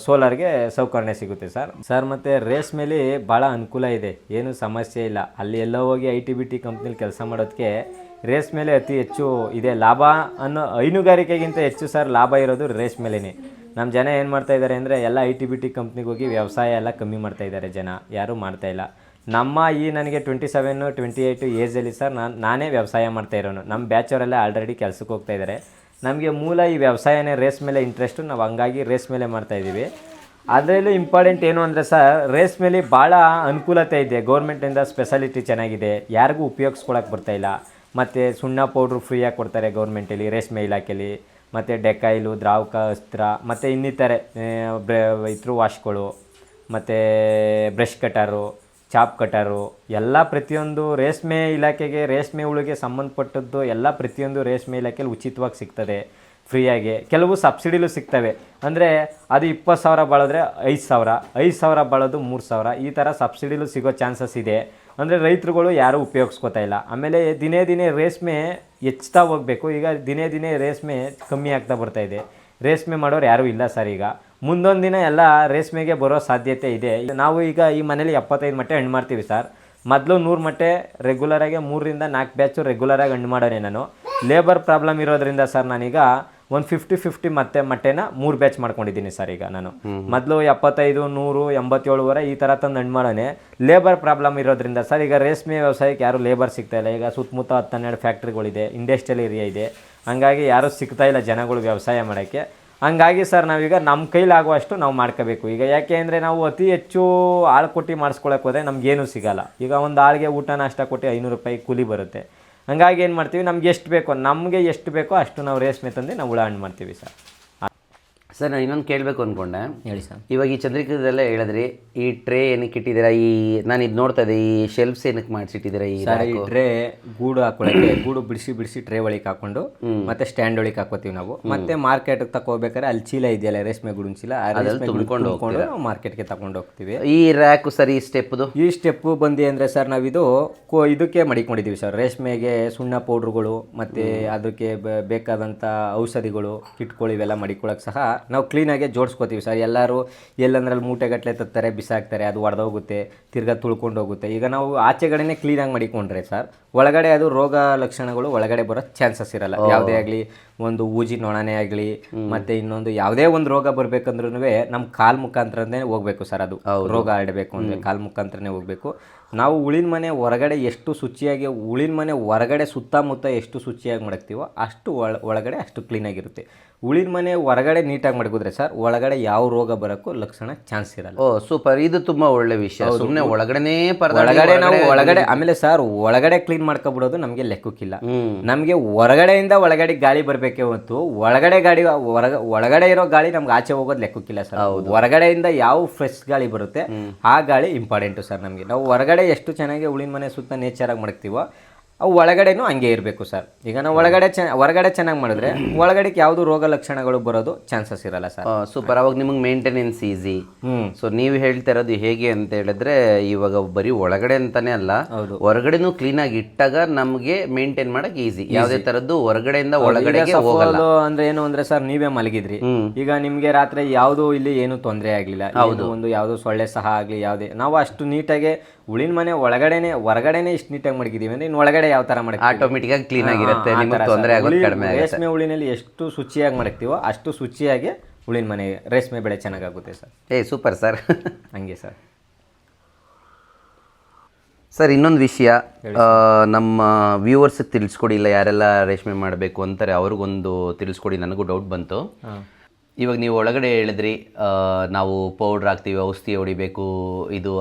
ಸೋಲಾರ್ಗೆ ಸೌಕರ್ಯ ಸಿಗುತ್ತೆ ಸರ್. ಮತ್ತು ರೇಷ್ಮೆಲಿ ಭಾಳ ಅನುಕೂಲ ಇದೆ, ಏನೂ ಸಮಸ್ಯೆ ಇಲ್ಲ. ಅಲ್ಲಿ ಎಲ್ಲ ಹೋಗಿ IT-BT ಕಂಪ್ನಿಲಿ ಕೆಲಸ ಮಾಡೋದಕ್ಕೆ ರೇಷ್ಮೆಲೆ ಅತಿ ಹೆಚ್ಚು ಇದೆ ಲಾಭ ಅನ್ನೋ. ಹೈನುಗಾರಿಕೆಗಿಂತ ಹೆಚ್ಚು ಸರ್ ಲಾಭ ಇರೋದು ರೇಷ್ಮೆಲೇ. ನಮ್ಮ ಜನ ಏನು ಮಾಡ್ತಾ ಇದ್ದಾರೆ ಅಂದರೆ ಎಲ್ಲ IT-BT ಕಂಪ್ನಿಗೆ ಹೋಗಿ ವ್ಯವಸಾಯ ಎಲ್ಲ ಕಮ್ಮಿ ಮಾಡ್ತಾ ಇದ್ದಾರೆ ಜನ, ಯಾರೂ ಮಾಡ್ತಾಯಿಲ್ಲ. ನಮ್ಮ ನನಗೆ 27, 28 ಏಜಲ್ಲಿ ಸರ್ ನಾನೇ ವ್ಯವಸಾಯ ಮಾಡ್ತಾ ಇರೋನು. ನಮ್ಮ ಬ್ಯಾಚವರೆಲ್ಲ ಆಲ್ರೆಡಿ ಕೆಲಸಕ್ಕೆ ಹೋಗ್ತಾ ಇದ್ದಾರೆ. ನಮಗೆ ಮೂಲ ಈ ವ್ಯವಸಾಯನೇ ರೇಷ್ಮೆಲೆ ಇಂಟ್ರೆಸ್ಟು. ನಾವು ಹಂಗಾಗಿ ರೇಷ್ಮೆಲೆ ಮಾಡ್ತಾಯಿದ್ದೀವಿ. ಅದರಲ್ಲೂ ಇಂಪಾರ್ಟೆಂಟ್ ಏನು ಅಂದರೆ ಸರ್ ರೇಷ್ಮೆಲಿ ಭಾಳ ಅನುಕೂಲತೆ ಇದೆ. ಗೌರ್ಮೆಂಟಿಂದ ಸ್ಪೆಷಾಲಿಟಿ ಚೆನ್ನಾಗಿದೆ, ಯಾರಿಗೂ ಉಪಯೋಗಿಸ್ಕೊಳಕ್ಕೆ ಬರ್ತಾಯಿಲ್ಲ. ಮತ್ತು ಸುಣ್ಣ ಪೌಡ್ರು ಫ್ರೀಯಾಗಿ ಕೊಡ್ತಾರೆ ಗೌರ್ಮೆಂಟಲ್ಲಿ, ರೇಷ್ಮೆ ಇಲಾಖೆಯಲ್ಲಿ. ಮತ್ತು ಡೆಕಾಯಿಲು, ದ್ರಾವಕ, ಅಸ್ತ್ರ, ಮತ್ತು ಇನ್ನಿತರೆ ಇದ್ರ ವಾಶ್ಗಳು, ಮತ್ತು ಬ್ರಷ್ ಕಟರು, ಚಾಪ್ ಕಟರು ಎಲ್ಲ ಪ್ರತಿಯೊಂದು ರೇಷ್ಮೆ ಇಲಾಖೆಗೆ, ರೇಷ್ಮೆ ಹುಳುಗೆ ಸಂಬಂಧಪಟ್ಟದ್ದು ಎಲ್ಲ ಪ್ರತಿಯೊಂದು ರೇಷ್ಮೆ ಇಲಾಖೆಯಲ್ಲಿ ಉಚಿತವಾಗಿ ಸಿಗ್ತದೆ ಫ್ರೀಯಾಗಿ. ಕೆಲವು ಸಬ್ಸಿಡಿಲೂ ಸಿಗ್ತವೆ. ಅಂದರೆ ಅದು 20,000 ಬಾಳಿದ್ರೆ 5,000, 5,000 ಬಾಳೋದು 3,000, ಈ ಥರ ಸಬ್ಸಿಡಿಲೂ ಸಿಗೋ ಚಾನ್ಸಸ್ ಇದೆ. ಅಂದರೆ ರೈತರುಗಳು ಯಾರೂ ಉಪಯೋಗಿಸ್ಕೋತಾ ಇಲ್ಲ. ಆಮೇಲೆ ದಿನೇ ದಿನೇ ರೇಷ್ಮೆ ಹೆಚ್ಚುತ್ತಾ ಹೋಗಬೇಕು. ಈಗ ದಿನೇ ದಿನೇ ರೇಷ್ಮೆ ಕಮ್ಮಿ ಆಗ್ತಾ ಬರ್ತಾಯಿದೆ. ರೇಷ್ಮೆ ಮಾಡೋರು ಯಾರೂ ಇಲ್ಲ ಸರ್. ಈಗ ಮುಂದೊಂದು ದಿನ ಎಲ್ಲ ರೇಷ್ಮೆಗೆ ಬರೋ ಸಾಧ್ಯತೆ ಇದೆ. ನಾವು ಈಗ ಈ ಮನೇಲಿ 75 ಮೊಟ್ಟೆ ಹಣ್ಣು ಮಾಡ್ತೀವಿ ಸರ್. ಮೊದಲು 100 ಮೊಟ್ಟೆ ರೆಗ್ಯುಲರಾಗಿ 3ರಿಂದ 4 ಬ್ಯಾಚು ರೆಗ್ಯುಲರಾಗಿ ಹಣ್ಣು ಮಾಡೋನೆ ನಾನು. ಲೇಬರ್ ಪ್ರಾಬ್ಲಮ್ ಇರೋದ್ರಿಂದ ಸರ್ ನಾನೀಗ ಒಂದು 50-50 ಮೊಟ್ಟೆನ 3 ಬ್ಯಾಚ್ ಮಾಡ್ಕೊಂಡಿದ್ದೀನಿ ಸರ್. ಈಗ ನಾನು ಮೊದಲು 75, 100, 87 ಈ ಥರ ತಂದು ಹಣ್ಣು ಮಾಡೋನೆ. ಲೇಬರ್ ಪ್ರಾಬ್ಲಮ್ ಇರೋದ್ರಿಂದ ಸರ್ ಈಗ ರೇಷ್ಮೆ ವ್ಯವಸಾಯಕ್ಕೆ ಯಾರೂ ಲೇಬರ್ ಸಿಗ್ತಾಯಿಲ್ಲ. ಈಗ ಸುತ್ತಮುತ್ತ 10-12 ಫ್ಯಾಕ್ಟ್ರಿಗಳಿದೆ, ಇಂಡಸ್ಟ್ರಿಯಲ್ ಏರಿಯಾ ಇದೆ. ಹಂಗಾಗಿ ಯಾರೂ ಸಿಗ್ತಾಯಿಲ್ಲ ಜನಗಳು ವ್ಯವಸಾಯ ಮಾಡೋಕ್ಕೆ. ಹಂಗಾಗಿ ಸರ್ ನಾವೀಗ ನಮ್ಮ ಕೈಲಾಗುವಷ್ಟು ನಾವು ಮಾಡ್ಕೋಬೇಕು. ಈಗ ಯಾಕೆ ಅಂದರೆ ನಾವು ಅತಿ ಹೆಚ್ಚು ಆಳು ಕೊಟ್ಟು ಮಾಡಿಸ್ಕೊಳಕ್ಕೆ ಹೋದರೆ ನಮಗೇನೂ ಸಿಗೋಲ್ಲ. ಈಗ ಒಂದು ಆಳಿಗೆ ಊಟ ನಾಷ್ಟ ಕೊಟ್ಟು 500 ರೂಪಾಯಿ ಕೂಲಿ ಬರುತ್ತೆ. ಹಂಗಾಗಿ ಏನು ಮಾಡ್ತೀವಿ, ನಮ್ಗೆ ಎಷ್ಟು ಬೇಕೋ ಅಷ್ಟು ನಾವು ರೇಷ್ಮೆ ತಂದು ನಾವು ಹುಳ ಹಣ್ಣು ಮಾಡ್ತೀವಿ ಸರ್. ಸರ್ ನಾನು ಇನ್ನೊಂದು ಕೇಳಬೇಕು ಅಂದ್ಕೊಂಡೆ. ಹೇಳಿ ಸರ್. ಇವಾಗ ಈ ಚಂದ್ರಿಕದೆಲ್ಲ ಹೇಳಿದ್ರಿ, ಈ ಟ್ರೇ ಏನಕ್ಕೆ ಇಟ್ಟಿದ್ದೀರಾ? ನಾನು ಇದು ನೋಡ್ತಾ ಇದ್ದೆ, ಈ ಶೆಲ್ಫ್ಸ್ ಏನಕ್ಕೆ ಮಾಡಿಸಿಟ್ಟಿದ್ದೀರಾ? ಈ ಟ್ರೇ ಗೂಡು ಹಾಕೊಳ್ಳೋಕ್ಕೆ, ಗೂಡು ಬಿಡಿಸಿ ಟ್ರೇ ಒಳಗೆ ಹಾಕೊಂಡು ಮತ್ತೆ ಸ್ಟ್ಯಾಂಡ್ ಒಳಗೆ ಹಾಕೋತೀವಿ ನಾವು. ಮತ್ತೆ ಮಾರ್ಕೆಟ್ಗೆ ತಗೋಬೇಕಾದ್ರೆ ಅಲ್ಲಿ ಚೀಲ ಇದೆಯಲ್ಲ ರೇಷ್ಮೆ ಗೂಡಿನ ಚೀಲ, ತುಂಬಿಕೊಂಡು ನಾವು ಮಾರ್ಕೆಟ್ಗೆ ತಗೊಂಡು ಹೋಗ್ತೀವಿ. ಈ ರ್ಯಾಕು ಸರ್, ಈ ಸ್ಟೆಪ್ಪು ಬಂದು ಅಂದರೆ ಸರ್ ನಾವಿದು ಇದಕ್ಕೆ ಮಡಿಕೊಂಡಿದ್ದೀವಿ ಸರ್. ರೇಷ್ಮೆಗೆ ಸುಣ್ಣ ಪೌಡ್ರುಗಳು ಮತ್ತು ಅದಕ್ಕೆ ಬೇಕಾದಂಥ ಔಷಧಿಗಳು, ಕಿಟ್ಗಳು ಇವೆಲ್ಲ ಮಡಿಕೊಳ್ಳೋಕೆ ಸಹ ನಾವು ಕ್ಲೀನಾಗೆ ಜೋಡಿಸ್ಕೋತೀವಿ ಸರ್. ಎಲ್ಲರೂ ಎಲ್ಲಂದ್ರಲ್ಲಿ ಮೂಟೆಗಟ್ಟಲೆ ತತ್ತಾರೆ, ಬಿಸಾಕ್ತಾರೆ, ಅದು ಒಡೆದೋಗುತ್ತೆ, ತಿರ್ಗಾ ತುಳ್ಕೊಂಡು ಹೋಗುತ್ತೆ. ಈಗ ನಾವು ಆಚೆಗಡೆನೇ ಕ್ಲೀನಾಗಿ ಮಡಿಕೊಂಡ್ರೆ ಸರ್ ಒಳಗಡೆ ಅದು ರೋಗ ಲಕ್ಷಣಗಳು ಒಳಗಡೆ ಬರೋ ಚಾನ್ಸಸ್ ಇರಲ್ಲ. ಯಾವುದೇ ಆಗಲಿ, ಒಂದು ಊಜಿ ನೊಣನೇ ಆಗಲಿ, ಮತ್ತು ಇನ್ನೊಂದು ಯಾವುದೇ ಒಂದು ರೋಗ ಬರಬೇಕಂದ್ರೂ ನಮ್ಮ ಕಾಲು ಮುಖಾಂತರನೇ ಹೋಗ್ಬೇಕು ಸರ್. ಅದು ರೋಗ ಹರಡಬೇಕು ಅಂದರೆ ಕಾಲು ಮುಖಾಂತರನೇ ಹೋಗಬೇಕು. ನಾವು ಉಳಿನ ಮನೆ ಹೊರಗಡೆ ಎಷ್ಟು ಶುಚಿಯಾಗಿ, ಉಳಿನ ಮನೆ ಹೊರಗಡೆ ಸುತ್ತಮುತ್ತ ಎಷ್ಟು ಶುಚಿಯಾಗಿ ಮಡಗ್ತೀವೋ ಅಷ್ಟು ಒಳಗಡೆ ಅಷ್ಟು ಕ್ಲೀನಾಗಿರುತ್ತೆ. ಉಳಿನ ಮನೆ ಹೊರಗಡೆ ನೀಟಾಗಿ ಮಡಗಿದ್ರೆ ಸರ್ ಒಳಗಡೆ ಯಾವ ರೋಗ ಬರೋಕ್ಕೂ ಲಕ್ಷಣ ಚಾನ್ಸ್ ಇರಲ್ಲ. ಸೂಪರ್, ಇದು ತುಂಬ ಒಳ್ಳೆ ವಿಷಯ. ಸುಮ್ಮನೆ ಒಳಗಡೆ ಆಮೇಲೆ ಸರ್ ಒಳಗಡೆ ಕ್ಲೀನ್ ಮಾಡ್ಕೊಬಿಡೋದು ನಮಗೆ ಲೆಕ್ಕಕ್ಕಿಲ್ಲ. ನಮಗೆ ಹೊರಗಡೆಯಿಂದ ಒಳಗಡೆ ಗಾಳಿ ಬರಬೇಕೇ ಹೊತ್ತು ಒಳಗಡೆ ಇರೋ ಗಾಳಿ ನಮ್ಗೆ ಆಚೆ ಹೋಗೋದು ಲೆಕ್ಕಕ್ಕಿಲ್ಲ ಸರ್. ಹೊರಗಡೆಯಿಂದ ಯಾವ ಫ್ರೆಶ್ ಗಾಳಿ ಬರುತ್ತೆ ಆ ಗಾಳಿ ಇಂಪಾರ್ಟೆಂಟು ಸರ್ ನಮಗೆ. ನಾವು ಹೊರಗಡೆ ಎಷ್ಟು ಚೆನ್ನಾಗಿ ಉಳಿನ ಮನೆ ಸುತ್ತ ನೇಚರಾಗಿ ಮಡಗ್ತೀವೋ ಅವು ಒಳಗಡೆನೂ ಹಂಗೆ ಇರಬೇಕು ಸರ್. ಈಗ ನಾವು ಹೊರಗಡೆ ಚೆನ್ನಾಗಿ ಮಾಡಿದ್ರೆ ಒಳಗಡೆಗೆ ಯಾವುದು ರೋಗ ಲಕ್ಷಣಗಳು ಬರೋದು ಚಾನ್ಸಸ್ ಇರಲ್ಲ ಸರ್. ಸೂಪರ್. ಅವಾಗ ನಿಮಗೆ ಮೇಂಟೆನೆನ್ಸ್ ಈಸಿ. ಸೊ ನೀವು ಹೇಳ್ತಾ ಇರೋದು ಹೇಗೆ ಅಂತ ಹೇಳಿದ್ರೆ, ಇವಾಗ ಬರೀ ಒಳಗಡೆ ಅಂತಾನೆ ಅಲ್ಲ, ಹೊರಗಡೆನೂ ಕ್ಲೀನ್ ಆಗಿ ಇಟ್ಟಾಗ ನಮಗೆ ಮೇಂಟೈನ್ ಮಾಡಕ್ ಈಸಿ. ಯಾವುದೇ ತರದ್ದು ಹೊರಗಡೆಯಿಂದ ಒಳಗಡೆಗೆ ಹೋಗಲ್ಲ. ಅಂದ್ರೆ ಏನು ಅಂದ್ರೆ ಸರ್, ನೀವೇ ಮಲಗಿದ್ರಿ, ಈಗ ನಿಮ್ಗೆ ರಾತ್ರಿ ಯಾವ್ದು ಇಲ್ಲಿ ಏನು ತೊಂದರೆ ಆಗ್ಲಿಲ್ಲ, ಒಂದು ಯಾವ್ದು ಸೊಳ್ಳೆ ಸಹ ಆಗ್ಲಿ, ಯಾವುದೇ ನಾವು ಅಷ್ಟು ನೀಟಾಗಿ ಉಳಿನ ಮನೆ ಹೊರಗಡೆನೆ ಇಷ್ಟು ನೀಟಾಗಿ ಮಡಗಿದೀವಿ ಅಂದ್ರೆ ಇನ್ನು ಒಳಗಡೆ ಯಾವ ತರ ಮಾಡಿ ಆಟೋಮೆಟಿಕ್ ಆಗಿ ಕ್ಲೀನ್ ಆಗಿರುತ್ತೆ, ನಿಮಗೆ ತೊಂದರೆ ಆಗೋದು ಕಡಿಮೆ ಆಗುತ್ತೆ. ರೇಷ್ಮೆ ಹುಳಿನಲ್ಲಿ ಎಷ್ಟು ಶುಚಿಯಾಗಿ ಮಡಗ್ತೀವೋ ಅಷ್ಟು ಶುಚಿಯಾಗಿ ಉಳಿನ ಮನೆ ರೇಷ್ಮೆ ಬೆಳೆ ಚೆನ್ನಾಗಾಗುತ್ತೆ ಸರ್. Super sir. ಹಂಗೆ ಸರ್. ಸರ್ ಇನ್ನೊಂದು ವಿಷಯ ನಮ್ಮ ವ್ಯೂವರ್ಸಿಗೆ ತಿಳಿಸ್ಕೊಡಿ, ಇಲ್ಲ ಯಾರೆಲ್ಲ ರೇಷ್ಮೆ ಮಾಡಬೇಕು ಅಂತಾರೆ ಅವ್ರಿಗೊಂದು ತಿಳಿಸ್ಕೊಡಿ. ನನಗೂ ಡೌಟ್ ಬಂತು. ಇವಾಗ ನೀವು ಒಳಗಡೆ ಹೇಳಿದ್ರಿ ನಾವು ಪೌಡ್ರ್ ಹಾಕ್ತೀವಿ, ಔಷಧಿ ಹೊಡಿಬೇಕು, ಇದು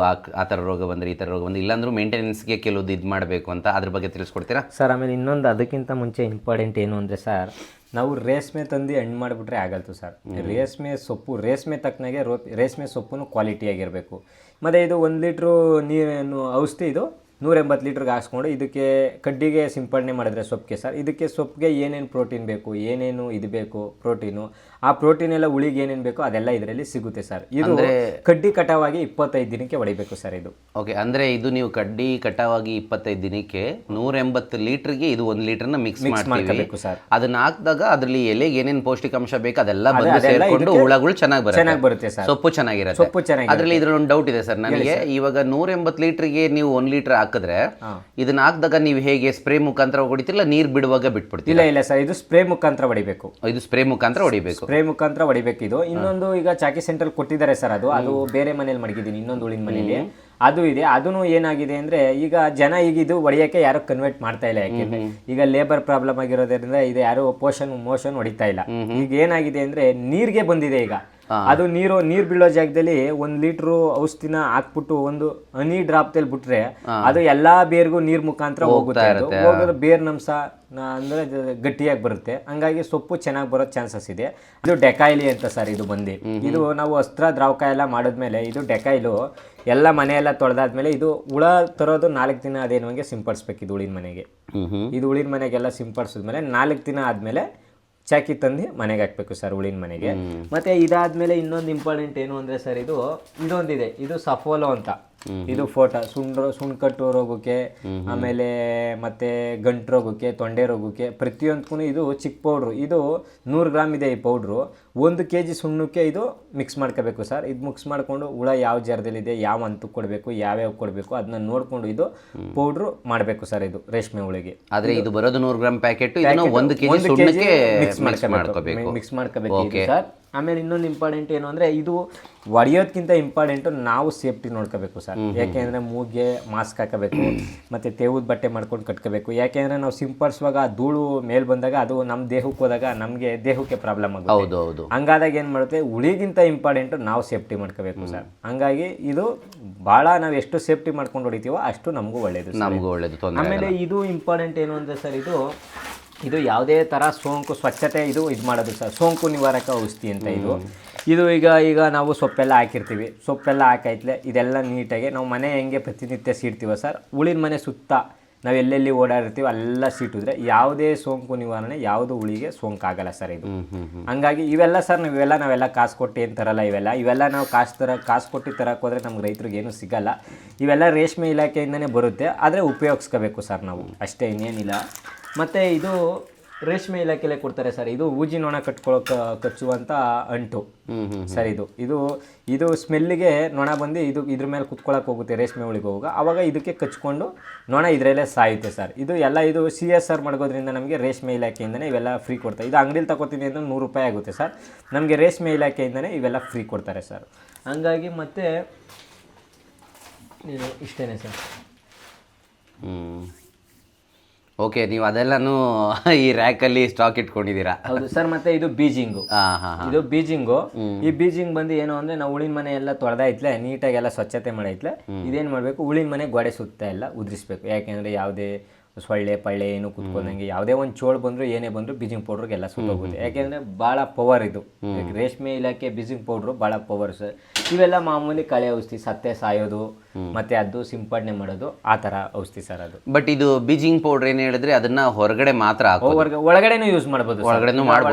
ಆ ಥರ ರೋಗ ಬಂದರೆ ಈ ಥರ ರೋಗ ಬಂದರೆ, ಇಲ್ಲಾಂದ್ರೂ ಮೇಂಟೆನೆನ್ಸ್ಗೆ ಕೆಲವೊಂದು ಇದು ಮಾಡಬೇಕು ಅಂತ, ಅದ್ರ ಬಗ್ಗೆ ತಿಳಿಸ್ಕೊಡ್ತೀರಾ ಸರ್? ಆಮೇಲೆ ಇನ್ನೊಂದು ಅದಕ್ಕಿಂತ ಮುಂಚೆ ಇಂಪಾರ್ಟೆಂಟ್ ಏನು ಅಂದರೆ ಸರ್, ನಾವು ರೇಷ್ಮೆ ತಂದು ಹಣ್ಣು ಮಾಡಿಬಿಟ್ರೆ ಆಗಲ್ತು ಸರ್. ರೇಷ್ಮೆ ಸೊಪ್ಪು, ರೇಷ್ಮೆ ತಕ್ಕನಾಗೆ ರೇಷ್ಮೆ ಸೊಪ್ಪು ಕ್ವಾಲಿಟಿಯಾಗಿರಬೇಕು. ಮತ್ತು ಇದು 1 ಲೀಟ್ರು ನೀರು ಔಷಧಿ ಇದು 180 ಲೀಟ್ರಿಗೆ ಹಾಕ್ಸ್ಕೊಂಡು ಇದಕ್ಕೆ ಕಡ್ಡಿಗೆ ಸಿಂಪಡಣೆ ಮಾಡಿದ್ರೆ ಸೊಪ್ಪಿಗೆ ಸರ್, ಇದಕ್ಕೆ ಸೊಪ್ಪಿಗೆ ಏನೇನು ಪ್ರೋಟೀನ್ ಬೇಕು, ಏನೇನು ಇದು ಬೇಕು ಪ್ರೋಟೀನು, ಆ ಪ್ರೋಟೀನ್ ಎಲ್ಲ ಉಳಿಗೆ ಏನೇನು ಬೇಕೋ ಅದೆಲ್ಲ ಇದರಲ್ಲಿ ಸಿಗುತ್ತೆ ಸರ್. ಇದು ಕಡ್ಡಿ ಕಟಾವಾಗಿ 25 ದಿನಕ್ಕೆ ಹೊಡಿಬೇಕು ಸರ್ ಇದು. ಓಕೆ, ಅಂದರೆ ಇದು ನೀವು ಕಡ್ಡಿ ಕಟಾವಾಗಿ 25 ದಿನಕ್ಕೆ 180 ಲೀಟ್ರಿಗೆ ಇದು 1 ಲೀಟರ್ನ ಮಿಕ್ಸ್ ಮಾಡ್ಕೋಬೇಕು ಸರ್. ಅದನ್ನ ಹಾಕಿದಾಗ ಅದರಲ್ಲಿ ಎಲೆಗೆ ಏನೇನು ಪೌಷ್ಟಿಕಾಂಶ ಬೇಕು ಅದೆಲ್ಲ ಬಂದು ಸೇರಿಕೊಂಡು ಹುಳಗಳು ಚೆನ್ನಾಗಿ ಬರುತ್ತೆ ಸರ್, ಸೊಪ್ಪು ಚೆನ್ನಾಗಿರುತ್ತೆ. ಅದರಲ್ಲಿ ಇದ್ರಲ್ಲಿ ಒಂದು ಡೌಟ್ ಇದೆ ಸರ್ ನನಗೆ. ಇವಾಗ 180 ಲೀಟ್ರಿಗೆ ನೀವು 1 ಲೀಟರ್ ಹಾಕಿದ್ರೆ ಇದನ್ನ ಹಾಕಿದಾಗ ನೀವು ಹೇಗೆ ಸ್ಪ್ರೇ ಮುಖಾಂತರ ಹೊಡಿತಿಲ್ಲ, ನೀರು ಬಿಡುವಾಗ ಬಿಟ್ಬಿಡ್ತೀರಾ? ಇಲ್ಲ ಸರ್, ಇದು ಸ್ಪ್ರೇ ಮುಖಾಂತರ ಹೊಡಿಬೇಕು. ಇದು ಸ್ಪ್ರೇ ಮುಖಾಂತರ ಹೊಡಿಬೇಕು. ಸ್ಪ್ರೇ ಮುಖಾಂತರ ಹೊಡಿಬೇಕು ಇದು. ಇನ್ನೊಂದು ಈಗ ಚಾಕಿ ಸೆಂಟರ್ ಕೊಟ್ಟಿದ್ದಾರೆ ಸರ್, ಅದು ಬೇರೆ ಮನೇಲಿ ಮಡಗಿದ್ದೀನಿ, ಇನ್ನೊಂದು ಉಳಿನ ಮನೇಲಿ ಅದು ಇದೆ. ಅದನ್ನು ಏನಾಗಿದೆ ಅಂದ್ರೆ ಈಗ ಜನ ಈಗ ಇದು ಹೊಡಿಯಕ್ಕೆ ಯಾರು ಕನ್ವರ್ಟ್ ಮಾಡ್ತಾ ಇಲ್ಲ. ಯಾಕೆಂದ್ರೆ ಈಗ ಲೇಬರ್ ಪ್ರಾಬ್ಲಮ್ ಆಗಿರೋದ್ರಿಂದ ಇದು ಯಾರು ಮೋಷನ್ ಹೊಡಿತಾ ಇಲ್ಲ. ಈಗ ಏನಾಗಿದೆ ಅಂದ್ರೆ ನೀರ್ಗೆ ಬಂದಿದೆ ಈಗ. ಅದು ನೀರು ಬೀಳೋ ಜಾಗದಲ್ಲಿ 1 ಲೀಟ್ರು ಔಷಧಿನ ಹಾಕ್ಬಿಟ್ಟು ಒಂದು ಹನಿ ಡ್ರಾಪ್ದಲ್ಲಿ ಬಿಟ್ರೆ ಅದು ಎಲ್ಲಾ ಬೇರ್ಗೂ ನೀರ್ ಮುಖಾಂತರ ಹೋಗೋದು ಬೇರ್ನಂಶ ಅಂದ್ರೆ ಗಟ್ಟಿಯಾಗಿ ಬರುತ್ತೆ. ಹಂಗಾಗಿ ಸೊಪ್ಪು ಚೆನ್ನಾಗಿ ಬರೋ ಚಾನ್ಸಸ್ ಇದೆ. ಇದು ಡೆಕಾಯಿಲಿ ಅಂತ ಸರ್ ಇದು ಬಂದು. ಇದು ನಾವು ಅಸ್ತ್ರ ದ್ರಾವಕ ಎಲ್ಲ ಮಾಡಿದ್ಮೇಲೆ ಇದು ಡೆಕಾಯಿಲು ಎಲ್ಲ ಮನೆಯೆಲ್ಲ ತೊಳೆದಾದ್ಮೇಲೆ ಇದು ಹುಳ ತರೋದು 4 ದಿನ ಅದೇನುವಂಗೆ ಸಿಂಪಡಿಸ್ಬೇಕು. ಇದು ಉಳಿನ ಮನೆಗೆ, ಇದು ಉಳಿನ ಮನೆಗೆಲ್ಲ ಸಿಂಪಡಿಸಿದ್ಮೇಲೆ 4 ದಿನ ಆದ್ಮೇಲೆ ಚಾಕಿ ತಂದು ಮನೆಗೆ ಹಾಕ್ಬೇಕು ಸರ್, ಉಳಿನ ಮನೆಗೆ. ಮತ್ತೆ ಇದಾದ್ಮೇಲೆ ಇನ್ನೊಂದು ಇಂಪಾರ್ಟೆಂಟ್ ಏನು ಅಂದ್ರೆ ಸರ್, ಇದೊಂದಿದೆ, ಇದು ಸಫೋಲೋ ಅಂತ. ಇದು ಫೋಟೋ ಸುಣ್ಕಟ್ಟು ರೋಗಕ್ಕೆ, ಆಮೇಲೆ ಮತ್ತೆ ಗಂಟು ರೋಗಕ್ಕೆ, ತೊಂಡೆ ರೋಗಕ್ಕೆ, ಪ್ರತಿಯೊಂದಕ್ಕೂ ಇದು ಚಿಕ್ಕ ಪೌಡ್ರು. ಇದು 100 ಗ್ರಾಮ್ ಇದೆ ಈ ಪೌಡ್ರು. 1 kg ಸುಣ್ಣಕ್ಕೆ ಇದು ಮಿಕ್ಸ್ ಮಾಡ್ಕೋಬೇಕು ಸರ್. ಇದು ಮಿಕ್ಸ್ ಮಾಡ್ಕೊಂಡು ಹುಳ ಯಾವ ಜಾರದಲ್ಲಿದೆ, ಯಾವ ಹಂತಕ್ಕೆ ಕೊಡಬೇಕು, ಯಾವ್ಯಾವ ಕೊಡಬೇಕು ಅದನ್ನ ನೋಡ್ಕೊಂಡು ಇದು ಪೌಡ್ರು ಮಾಡಬೇಕು ಸರ್. ಇದು ರೇಷ್ಮೆ ಹುಳಿಗೆ. ಆದ್ರೆ ಇದು ಬರೋದು 100 ಗ್ರಾಮ್ ಪ್ಯಾಕೆಟ್, 1 kg ಸುಣ್ಣಕ್ಕೆ ಮಿಕ್ಸ್ ಮಾಡ್ಕೋಬೇಕು ಸರ್. ಆಮೇಲೆ ಇನ್ನೊಂದು ಇಂಪಾರ್ಟೆಂಟ್ ಏನು ಅಂದರೆ, ಇದು ಹೊಡೆಯೋದಕ್ಕಿಂತ ಇಂಪಾರ್ಟೆಂಟು ನಾವು ಸೇಫ್ಟಿ ನೋಡ್ಕೋಬೇಕು ಸರ್. ಯಾಕೆಂದರೆ ಮೂಗಿಗೆ ಮಾಸ್ಕ್ ಹಾಕಬೇಕು, ಮತ್ತು ತೇವದ ಬಟ್ಟೆ ಮಾಡ್ಕೊಂಡು ಕಟ್ಕೋಬೇಕು. ಯಾಕೆಂದರೆ ನಾವು ಸಿಂಪಡಿಸುವಾಗ ಧೂಳು ಮೇಲೆ ಬಂದಾಗ ಅದು ನಮ್ಮ ದೇಹಕ್ಕೆ ಹೋದಾಗ ನಮಗೆ ದೇಹಕ್ಕೆ ಪ್ರಾಬ್ಲಮ್ ಆಗುತ್ತೆ. ಹೌದು. ಹಂಗಾದಾಗ ಏನು ಮಾಡುತ್ತೆ, ಉಳಿಗಿಂತ ಇಂಪಾರ್ಟೆಂಟು ನಾವು ಸೇಫ್ಟಿ ಮಾಡ್ಕೋಬೇಕು ಸರ್. ಹಂಗಾಗಿ ಇದು ಭಾಳ ನಾವು ಎಷ್ಟು ಸೇಫ್ಟಿ ಮಾಡ್ಕೊಂಡು ಹೊಡಿತೀವೋ ಅಷ್ಟು ನಮಗೂ ಒಳ್ಳೆಯದು. ಆಮೇಲೆ ಇದು ಇಂಪಾರ್ಟೆಂಟ್ ಏನು ಅಂದರೆ ಸರ್, ಇದು ಯಾವುದೇ ಥರ ಸೋಂಕು ಸ್ವಚ್ಛತೆ ಇದು ಮಾಡೋದು ಸರ್. ಸೋಂಕು ನಿವಾರಕ ಔಷಧಿ ಅಂತ ಇದು ಈಗ ನಾವು ಸೊಪ್ಪೆಲ್ಲ ಹಾಕಿರ್ತೀವಿ. ಸೊಪ್ಪೆಲ್ಲ ಹಾಕೈತ್ಲೆ ಇದೆಲ್ಲ ನೀಟಾಗಿ ನಾವು ಮನೆ ಹೆಂಗೆ ಪ್ರತಿನಿತ್ಯ ಸೀಡ್ತೀವ ಸರ್, ಉಳಿನ ಮನೆ ಸುತ್ತ ನಾವು ಎಲ್ಲೆಲ್ಲಿ ಓಡಾಡಿರ್ತೀವಿ ಅಲ್ಲೆಲ್ಲ ಸೀಟಿದ್ರೆ ಯಾವುದೇ ಸೋಂಕು ನಿವಾರಣೆ, ಯಾವುದು ಹುಳಿಗೆ ಸೋಂಕು ಆಗಲ್ಲ ಸರ್ ಇದು. ಹಂಗಾಗಿ ಇವೆಲ್ಲ ಸರ್ ನಾವೆಲ್ಲ ಕಾಸು ಕೊಟ್ಟು ಏನು ತರಲ್ಲ. ಇವೆಲ್ಲ ನಾವು ಕಾಸು ಕೊಟ್ಟು ತರಕ್ಕೆ ಹೋದರೆ ನಮ್ಗೆ ರೈತರಿಗೆ ಏನೂ ಸಿಗಲ್ಲ. ಇವೆಲ್ಲ ರೇಷ್ಮೆ ಇಲಾಖೆಯಿಂದನೇ ಬರುತ್ತೆ, ಆದರೆ ಉಪಯೋಗಿಸ್ಕೋಬೇಕು ಸರ್ ನಾವು, ಅಷ್ಟೇ, ಇನ್ನೇನಿಲ್ಲ. ಮತ್ತು ಇದು ರೇಷ್ಮೆ ಇಲಾಖೆಯಲ್ಲೇ ಕೊಡ್ತಾರೆ ಸರ್. ಇದು ಊಜಿ ನೊಣ ಕಚ್ಚುವಂಥ ಅಂಟು ಸರ್. ಇದು ಸ್ಮೆಲ್ಲಿಗೆ ನೊಣ ಬಂದು ಇದ್ರ ಮೇಲೆ ಕುತ್ಕೊಳ್ಳೋಕೆ ಹೋಗುತ್ತೆ ರೇಷ್ಮೆ ಹುಳಿಗೆ ಹೋಗುವಾಗ. ಆವಾಗ ಇದಕ್ಕೆ ಕಚ್ಕೊಂಡು ನೊಣ ಇದರಲ್ಲೇ ಸಾಯುತ್ತೆ ಸರ್. ಇದು CSR ಮಾಡೋದ್ರಿಂದ ನಮಗೆ ರೇಷ್ಮೆ ಇಲಾಖೆಯಿಂದನೇ ಇವೆಲ್ಲ ಫ್ರೀ ಕೊಡ್ತಾರೆ. ಇದು ಅಂಗಡಿಲಿ ತಗೋತೀನಿ ಅಂದರೆ 100 ರೂಪಾಯಿ ಆಗುತ್ತೆ ಸರ್. ನಮಗೆ ರೇಷ್ಮೆ ಇಲಾಖೆಯಿಂದನೇ ಇವೆಲ್ಲ ಫ್ರೀ ಕೊಡ್ತಾರೆ ಸರ್. ಹಂಗಾಗಿ ಮತ್ತೆ ಇಷ್ಟೇ ಸರ್. ಓಕೆ, ನೀವು ಅದೆಲ್ಲನೂ ಈ ರ್ಯಾಕಲ್ಲಿ ಸ್ಟಾಕ್ ಇಟ್ಕೊಂಡಿದ್ದೀರಾ? ಹೌದು ಸರ್. ಮತ್ತೆ ಇದು ಬೀಜಿಂಗು. ಈ ಬೀಜಿಂಗ್ ಬಂದು ಏನು ಅಂದ್ರೆ, ನಾವು ಉಳಿನ ಮನೆ ಎಲ್ಲ ತೊಳೆದೈತ್ಲೆ ನೀಟಾಗಿ ಎಲ್ಲ ಸ್ವಚ್ಛತೆ ಮಾಡೈತ್ಲೆ ಇದೇನು ಮಾಡಬೇಕು, ಉಳಿನ ಮನೆ ಗೋಡೆ ಸುತ್ತ ಎಲ್ಲ ಉದುರಿಸ್ಬೇಕು. ಯಾಕೆಂದ್ರೆ ಯಾವುದೇ ಸೊಳ್ಳೆ ಪಳ್ಳೆ ಏನು ಕುತ್ಕೊಂಡಂಗೆ ಯಾವುದೇ ಒಂದು ಚೋಳು ಬಂದ್ರು ಏನೇ ಬಂದ್ರು ಬೀಜಿಂಗ್ ಪೌಡ್ರಿಗೆಲ್ಲ ಸುಟ್ಟೋಗುತ್ತೆ. ಯಾಕೆಂದ್ರೆ ಭಾಳ ಪವರ್ ಇದು. ರೇಷ್ಮೆ ಇಲಾಖೆ ಬೀಜಿಂಗ್ ಪೌಡ್ರು ಭಾಳ ಪವರ್ ಸರ್. ಇವೆಲ್ಲ ಮಾಮೂಲಿ ಕಳೆ ಔಷಧಿ, ಸತ್ತೆ ಸಾಯೋದು ಮತ್ತೆ ಅದು ಸಿಂಪಡಣೆ ಮಾಡೋದು, ಆ ಥರ ಔಷಧಿ ಸರ್ ಅದು. ಬಟ್ ಇದು ಬೀಜಿಂಗ್ ಪೌಡರ್ ಏನು ಹೇಳಿದ್ರೆ ಅದನ್ನ ಹೊರಗಡೆ ಮಾತ್ರ ಒಳಗಡೆನೂ ಯೂಸ್ ಮಾಡ್ಬೋದು,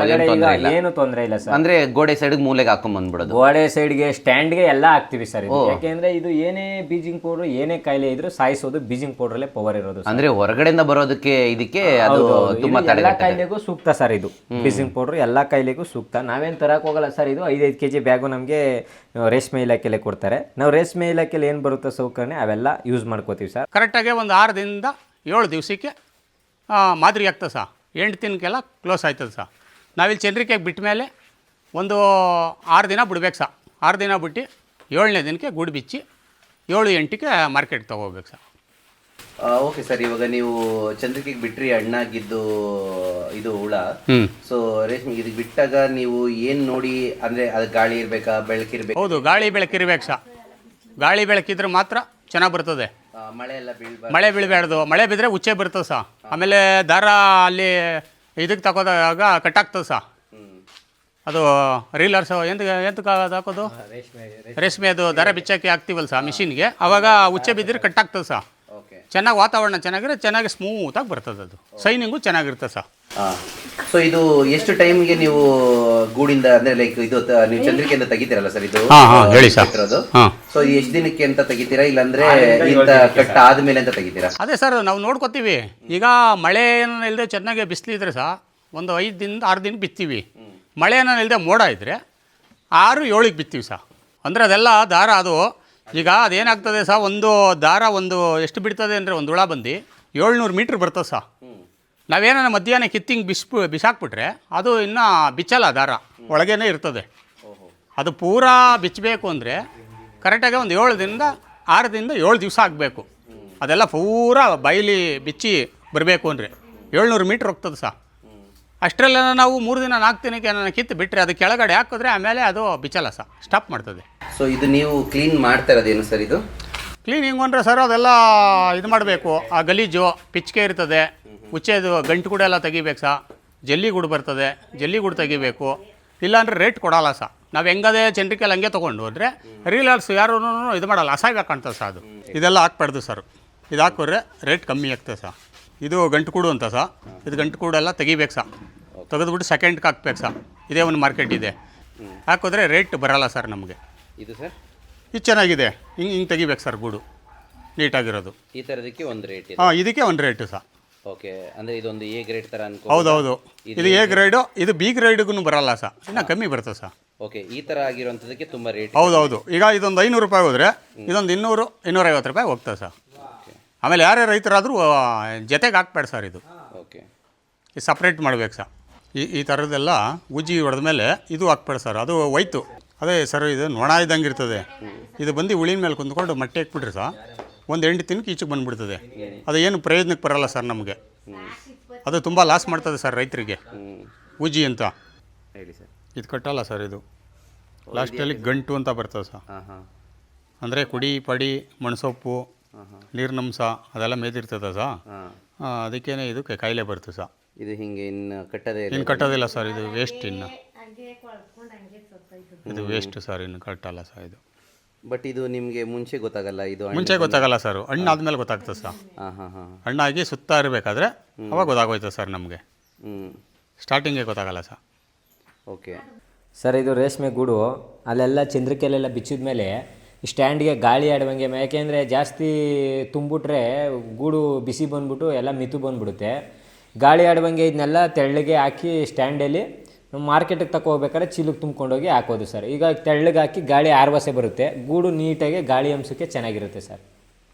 ಏನು ತೊಂದರೆ ಇಲ್ಲ ಸರ್. ಅಂದ್ರೆ ಗೋಡೆ ಸೈಡ್ ಮೂಲೆಗೆ ಹಾಕೊಂಡ್ ಬಂದ್ಬಿಡೋದು, ಗೋಡೆ ಸೈಡ್ಗೆ ಸ್ಟ್ಯಾಂಡ್ಗೆ ಎಲ್ಲ ಹಾಕ್ತಿವಿ ಸರ್. ಯಾಕೆಂದ್ರೆ ಇದು ಏನೇ ಬೀಜಿಂಗ್ ಪೌಡರ್ ಏನೇ ಕಾಯಿಲೆ ಇದ್ರು ಸಾಯಿಸೋದು ಬೀಜಿಂಗ್ ಪೌಡರ್ಲೇ ಪವರ್ ಇರೋದು. ಅಂದ್ರೆ ಹೊರಗಡೆಯಿಂದ ಬರೋದಕ್ಕೆ ಇದಕ್ಕೆ ಅದು ತುಂಬಾ ಎಲ್ಲ ಕಾಯಿಲೆಗೂ ಸೂಕ್ತ ಸರ್. ಇದು ಬೀಜಿಂಗ್ ಪೌಡರ್ ಎಲ್ಲಾ ಕಾಯಿಲೆಗೂ ಸೂಕ್ತ. ನಾವೇನ್ ತರಕ್ ಹೋಗಲ್ಲ ಸರ್. ಇದು 5-5 kg ಬ್ಯಾಗು ನಮಗೆ ರೇಷ್ಮೆ ಇಲಾಖೆಲೆ ಕೊಡ್ತಾರೆ. ನಾವು ರೇಷ್ಮೆ ಇಲಾಖೆಲಿ ಏನು ಬರುತ್ತೋ ಸೌಕರ್ಯ ಅವೆಲ್ಲ ಯೂಸ್ ಮಾಡ್ಕೋತೀವಿ ಸರ್. ಕರೆಕ್ಟಾಗಿ ಒಂದು 6 ದಿನದಿಂದ 7 ದಿವಸಕ್ಕೆ ಮಾದರಿ ಆಗ್ತದೆ ಸರ್. 8 ದಿನಕ್ಕೆಲ್ಲ ಕ್ಲೋಸ್ ಆಯ್ತದೆ ಸರ್. ನಾವಿಲ್ಲಿ ಚಂದ್ರಿಕೆಗೆ ಬಿಟ್ಟ ಮೇಲೆ ಒಂದು 6 ದಿನ ಬಿಡ್ಬೇಕು ಸರ್. 6 ದಿನ ಬಿಟ್ಟು 7ನೇ ದಿನಕ್ಕೆ ಗೂಡು ಬಿಚ್ಚಿ 7-8ಕ್ಕೆ ಮಾರ್ಕೆಟ್ಗೆ ತೊಗೋಬೇಕು ಸರ್. ಓಕೆ ಸರ್, ಇವಾಗ ನೀವು ಚಂದ್ರಿಕೆಗೆ ಬಿಟ್ರಿ ಹಣ್ಣಾಗಿದ್ದು ಇದು ಹುಳ. ಸೊ ರೇಷ್ಮೆ ಇದಕ್ಕೆ ಬಿಟ್ಟಾಗ ನೀವು ಏನು ನೋಡಿ, ಅಂದರೆ ಅದು ಗಾಳಿ ಇರಬೇಕಾ, ಬೆಳಕಿರ್ಬೇಕು? ಹೌದು, ಗಾಳಿ ಬೆಳಕಿರ್ಬೇಕು ಸಹ. ಗಾಳಿ ಬೆಳಕಿದ್ರೆ ಮಾತ್ರ ಚೆನ್ನಾಗಿ ಬರ್ತದೆ. ಮಳೆ ಎಲ್ಲ ಬೀಳ್ಬಾರ್ದು. ಮಳೆ ಬೀಳಬಾರ್ದು. ಮಳೆ ಬಿದ್ದರೆ ಉಚ್ಚೆ ಬರ್ತದೆ ಸಹ. ಆಮೇಲೆ ದಾರ ಅಲ್ಲಿ ಇದಕ್ಕೆ ತಗೋದಾಗ ಕಟ್ಟಾಗ್ತದೆ ಸಹ. ಅದು ರೀಲರ್ಸ್ ಎಂತಕ್ಕೆ ಹಾಕೋದು, ರೇಷ್ಮೆ ಅದು ದಾರ ಬಿಚ್ಚಾಕಿ ಹಾಕ್ತೀವಲ್ಲ ಸಹ ಮಿಷಿನ್ಗೆ, ಆವಾಗ ಉಚ್ಚೆ ಬಿದ್ದರೆ ಕಟ್ಟಾಗ್ತದೆ ಸಹ. ಚೆನ್ನಾಗಿ ವಾತಾವರಣ ಚೆನ್ನಾಗಿದ್ರೆ ಚೆನ್ನಾಗಿ ಸ್ಮೂತಾಗಿ ಬರ್ತದೆ. ಅದು ಸೈನಿಂಗು ಚೆನ್ನಾಗಿರ್ತದೆ ಸಹ. ಸೊ ಇದು ಎಷ್ಟು ಟೈಮ್ಗೆ ನೀವು ಗೂಡಿಂದ, ಅಂದರೆ ಲೈಕ್ ಇದು ನೀವು ಚಂದ್ರಿಕೆಯಿಂದ ತೆಗಿತೀರಲ್ಲ ಸರ್, ಇದು ಹೇಳಿ ಸರ್. ಸೊ ಎಷ್ಟು ದಿನಕ್ಕೆ ಅಂತ ತೆಗಿತೀರಾ, ಇಲ್ಲಾಂದ್ರೆ ಇಂತ ಕಟ್ಟ ಆದ್ಮೇಲೆ ಅಂತ ತೆಗಿತೀರಾ? ಅದೇ ಸರ್, ನಾವು ನೋಡ್ಕೊತೀವಿ. ಈಗ ಮಳೆ ಏನೋ ಇಲ್ಲದೆ ಚೆನ್ನಾಗಿ ಬಿಸಿಲಿದ್ರೆ ಸಹ ಒಂದು 5 ದಿನದಿಂದ 6 ದಿನಕ್ಕೆ ಬಿತ್ತೀವಿ. ಮಳೆ ಏನೋ ಇಲ್ಲದೆ ಮೋಡ ಇದ್ದರೆ 6-7ಕ್ಕೆ ಬಿತ್ತೀವಿ ಸಹ. ಅಂದರೆ ಅದೆಲ್ಲ ದಾರ ಅದು ಈಗ ಅದೇನಾಗ್ತದೆ ಸಹ, ಒಂದು ದಾರ ಒಂದು ಎಷ್ಟು ಬಿಡ್ತದೆ ಅಂದರೆ ಒಂದು ಹುಳ ಬಂದು 700 ಮೀಟ್ರ್ ಬರ್ತದೆ ಸಹ. ನಾವೇನ ಮಧ್ಯಾಹ್ನ ಕಿತ್ತಿಂಗ್ ಬಿಸಾಕ್ಬಿಟ್ರೆ ಅದು ಇನ್ನೂ ಬಿಚ್ಚಲ್ಲ, ದಾರ ಒಳಗೇ ಇರ್ತದೆ. ಅದು ಪೂರಾ ಬಿಚ್ಚಬೇಕು ಅಂದರೆ ಕರೆಕ್ಟಾಗಿ ಒಂದು 7 ದಿನದಿಂದ 6 ದಿನದಿಂದ 7 ದಿವಸ ಆಗಬೇಕು. ಅದೆಲ್ಲ ಪೂರಾ ಬೈಲಿ ಬಿಚ್ಚಿ ಬರಬೇಕು ಅಂದರೆ 700 ಮೀಟ್ರ್ ಹೋಗ್ತದೆ ಸಹ. ಅಷ್ಟರಲ್ಲ ನಾವು 3 ದಿನ 4 ದಿನಕ್ಕೆ ನಾನು ಕಿತ್ತು ಬಿಟ್ಟರೆ ಅದು ಕೆಳಗಡೆ ಹಾಕಿದ್ರೆ ಆಮೇಲೆ ಅದು ಬಿಚ್ಚಲ್ಲ ಸಹ, ಸ್ಟಾಪ್ ಮಾಡ್ತದೆ. ಸೊ ಇದು ನೀವು ಕ್ಲೀನ್ ಮಾಡ್ತಾ ಇರೋದೇನು ಸರ್? ಇದು ಕ್ಲೀನಿಂಗ್ ಅಂದರೆ ಸರ್ ಅದೆಲ್ಲ ಇದು ಮಾಡಬೇಕು. ಆ ಗಲೀಜು ಪಿಚ್ಕೆ ಇರ್ತದೆ, ಉಚ್ಚೆದು ಗಂಟು ಕೂಡ ಎಲ್ಲ ತೆಗಿಬೇಕು ಸಹ. ಜಲ್ಲಿಗೂಡು ಬರ್ತದೆ, ಜಲ್ಲಿಗೂಡು ತೆಗಿಬೇಕು. ಇಲ್ಲಾಂದರೆ ರೇಟ್ ಕೊಡಲ್ಲ ಸಹ. ನಾವು ಹೆಂಗದೇ ಚಂದ್ರಿಕೆಲ್ಲ ಹಂಗೆ ತೊಗೊಂಡು ಹೋದರೆ ರೀಲರ್ಸ್ ಯಾರೂ ಇದು ಮಾಡಲ್ಲ, ಅಸಹ್ಯ ಕಾಣ್ತದೆ ಸಹ. ಅದು ಇದೆಲ್ಲ ಹಾಕ್ಬಾರ್ದು ಸರ್. ಇದು ಹಾಕಿದ್ರೆ ರೇಟ್ ಕಮ್ಮಿ ಆಗ್ತದೆ ಸಹ. ಇದು ಗಂಟು ಕೂಡು ಅಂತ ಸಹ. ಇದು ಗಂಟು ಕೂಡೆಲ್ಲ ತೆಗಿಬೇಕು ಸಹ. ತೆಗೆದುಬಿಟ್ಟು ಸೆಕೆಂಡ್ಗೆ ಹಾಕ್ಬೇಕು ಸಹ. ಇದೇ ಒಂದು ಮಾರ್ಕೆಟ್ ಇದೆ, ಹಾಕಿದ್ರೆ ರೇಟ್ ಬರೋಲ್ಲ ಸರ್ ನಮಗೆ. ಇದು ಸರ್ ಇದು ಚೆನ್ನಾಗಿದೆ, ಹಿಂಗೆ ತೆಗಿಬೇಕು ಸರ್ ಗೂಡು ನೀಟಾಗಿರೋದು. ಈ ಥರದಕ್ಕೆ ಒಂದು ರೇಟ್ ಇದೆ? ಇದಕ್ಕೆ ಒಂದು ರೇಟು ಸಹ. ಓಕೆ, ಅಂದರೆ ಇದೊಂದು ಎ ಗ್ರೇಡ್ ಥರ ಅನ್ಕೋ? ಹೌದೌದು, ಇದು ಎ ಗ್ರೇಡು. ಇದು ಬಿ ಗ್ರೇಡ್ಗೂ ಬರಲ್ಲ ಸಹ, ಇನ್ನೂ ಕಮ್ಮಿ ಬರ್ತದೆ ಸಹ. ಓಕೆ, ಈ ಥರ ಆಗಿರೋಂಥದ್ದಕ್ಕೆ ತುಂಬ ರೇಟ್? ಹೌದೌದು. ಈಗ ಇದೊಂದು 500 ರೂಪಾಯಿ ಹೋದರೆ ಇದೊಂದು 200-250 ರೂಪಾಯಿ ಹೋಗ್ತದೆ ಸರ್. ಆಮೇಲೆ ಯಾರೇ ರೈತರಾದರೂ ಜೊತೆಗೆ ಹಾಕ್ಬೇಡ ಸರ್ ಇದು. ಓಕೆ, ಇದು ಸಪ್ರೇಟ್ ಮಾಡ್ಬೇಕು ಸರ್. ಈ ಥರದ್ದೆಲ್ಲ ಗುಜ್ಜಿ ಹೊಡೆದ ಮೇಲೆ ಇದು ಹಾಕ್ಬೇಡ ಸರ್, ಅದು ಹೋಯ್ತು. ಅದೇ ಸರ್, ಇದು ನೊಣ ಇದ್ದಂಗೆ ಇರ್ತದೆ. ಇದು ಬಂದು ಹುಳಿನ ಮೇಲೆ ಕುಂತ್ಕೊಂಡು ಮಟ್ಟೆ ಹಾಕ್ಬಿಟ್ರೆ ಸರ್ ಒಂದು 8 ದಿನಕ್ಕೆ ಈಚೆಗೆ ಬಂದುಬಿಡ್ತದೆ. ಅದು ಏನು ಪ್ರಯೋಜನಕ್ಕೆ ಬರೋಲ್ಲ ಸರ್ ನಮಗೆ. ಅದು ತುಂಬ ಲಾಸ್ ಮಾಡ್ತದೆ ಸರ್ ರೈತರಿಗೆ. ಉಜ್ಜಿ ಅಂತ ಹೇಳಿ ಸರ್. ಇದು ಕಟ್ಟಲ್ಲ ಸರ್. ಇದು ಲಾಸ್ಟಲ್ಲಿ ಗಂಟು ಅಂತ ಬರ್ತದೆ ಸರ್. ಅಂದರೆ ಕುಡಿ ಪಡಿ ಮಣ್ಸೊಪ್ಪು ನೀರಿನಂಶ ಅದೆಲ್ಲ ಮೇದಿರ್ತದೆ ಸರ್. ಅದಕ್ಕೇನೆ ಇದಕ್ಕೆ ಕಾಯಿಲೆ ಬರ್ತದೆ ಸರ್. ಇದು ಹಿಂಗೆ ಇನ್ನು ಕಟ್ಟೋದಿಲ್ಲ ಸರ್. ಇದು ವೇಸ್ಟ್. ಇದು ವೇಸ್ಟ್ ಸರ್, ಇನ್ನು ಕಟ್ಟಲ್ಲ ಸರ್ ಇದು. ಬಟ್ ಇದು ನಿಮಗೆ ಮುಂಚೆ ಗೊತ್ತಾಗಲ್ಲ? ಇದು ಮುಂಚೆ ಗೊತ್ತಾಗಲ್ಲ ಸರ್, ಹಣ್ಣಾದ್ಮೇಲೆ ಗೊತ್ತಾಗ್ತದೆ ಸರ್. ಹಣ್ಣಾಗಿ ಸುತ್ತಾ ಇರಬೇಕಾದ್ರೆ ಅವಾಗ ಗೊತ್ತಾಗೋಯ್ತದೆ ಸರ್ ನಮಗೆ. ಸ್ಟಾರ್ಟಿಂಗೇ ಗೊತ್ತಾಗಲ್ಲ ಸರ್. ಓಕೆ ಸರ್, ಇದು ರೇಷ್ಮೆ ಗೂಡು ಅಲ್ಲೆಲ್ಲ ಚಂದ್ರಿಕೆಯಲ್ಲೆಲ್ಲ ಬಿಚ್ಚಿದ ಮೇಲೆ ಸ್ಟ್ಯಾಂಡ್ಗೆ ಗಾಳಿ ಆಡುವಂಗೆ, ಯಾಕೆಂದರೆ ಜಾಸ್ತಿ ತುಂಬಿಟ್ರೆ ಗೂಡು ಬಿಸಿ ಬಂದ್ಬಿಟ್ಟು ಎಲ್ಲ ಮಿತು ಬಂದ್ಬಿಡುತ್ತೆ. ಗಾಳಿ ಆಡುವಂಗೆ ಇದನ್ನೆಲ್ಲ ತೆಳ್ಳಗೆ ಹಾಕಿ ಸ್ಟ್ಯಾಂಡಲ್ಲಿ ನಮ್ಮ ಮಾರ್ಕೆಟಿಗೆ ಹೋಗ್ಬೇಕಾದ್ರೆ ಚೀಲಕ್ಕೆ ತುಂಬ್ಕೊಂಡೋಗಿ ಹಾಕೋದು ಸರ್. ಈಗ ತೆಳ್ಳಗೆ ಹಾಕಿ ಗಾಳಿ ಆರ್ವಸೆ ಬರುತ್ತೆ, ಗೂಡು ನೀಟಾಗಿ ಗಾಳಿ ಅಂಶಕ್ಕೆ ಚೆನ್ನಾಗಿರುತ್ತೆ ಸರ್.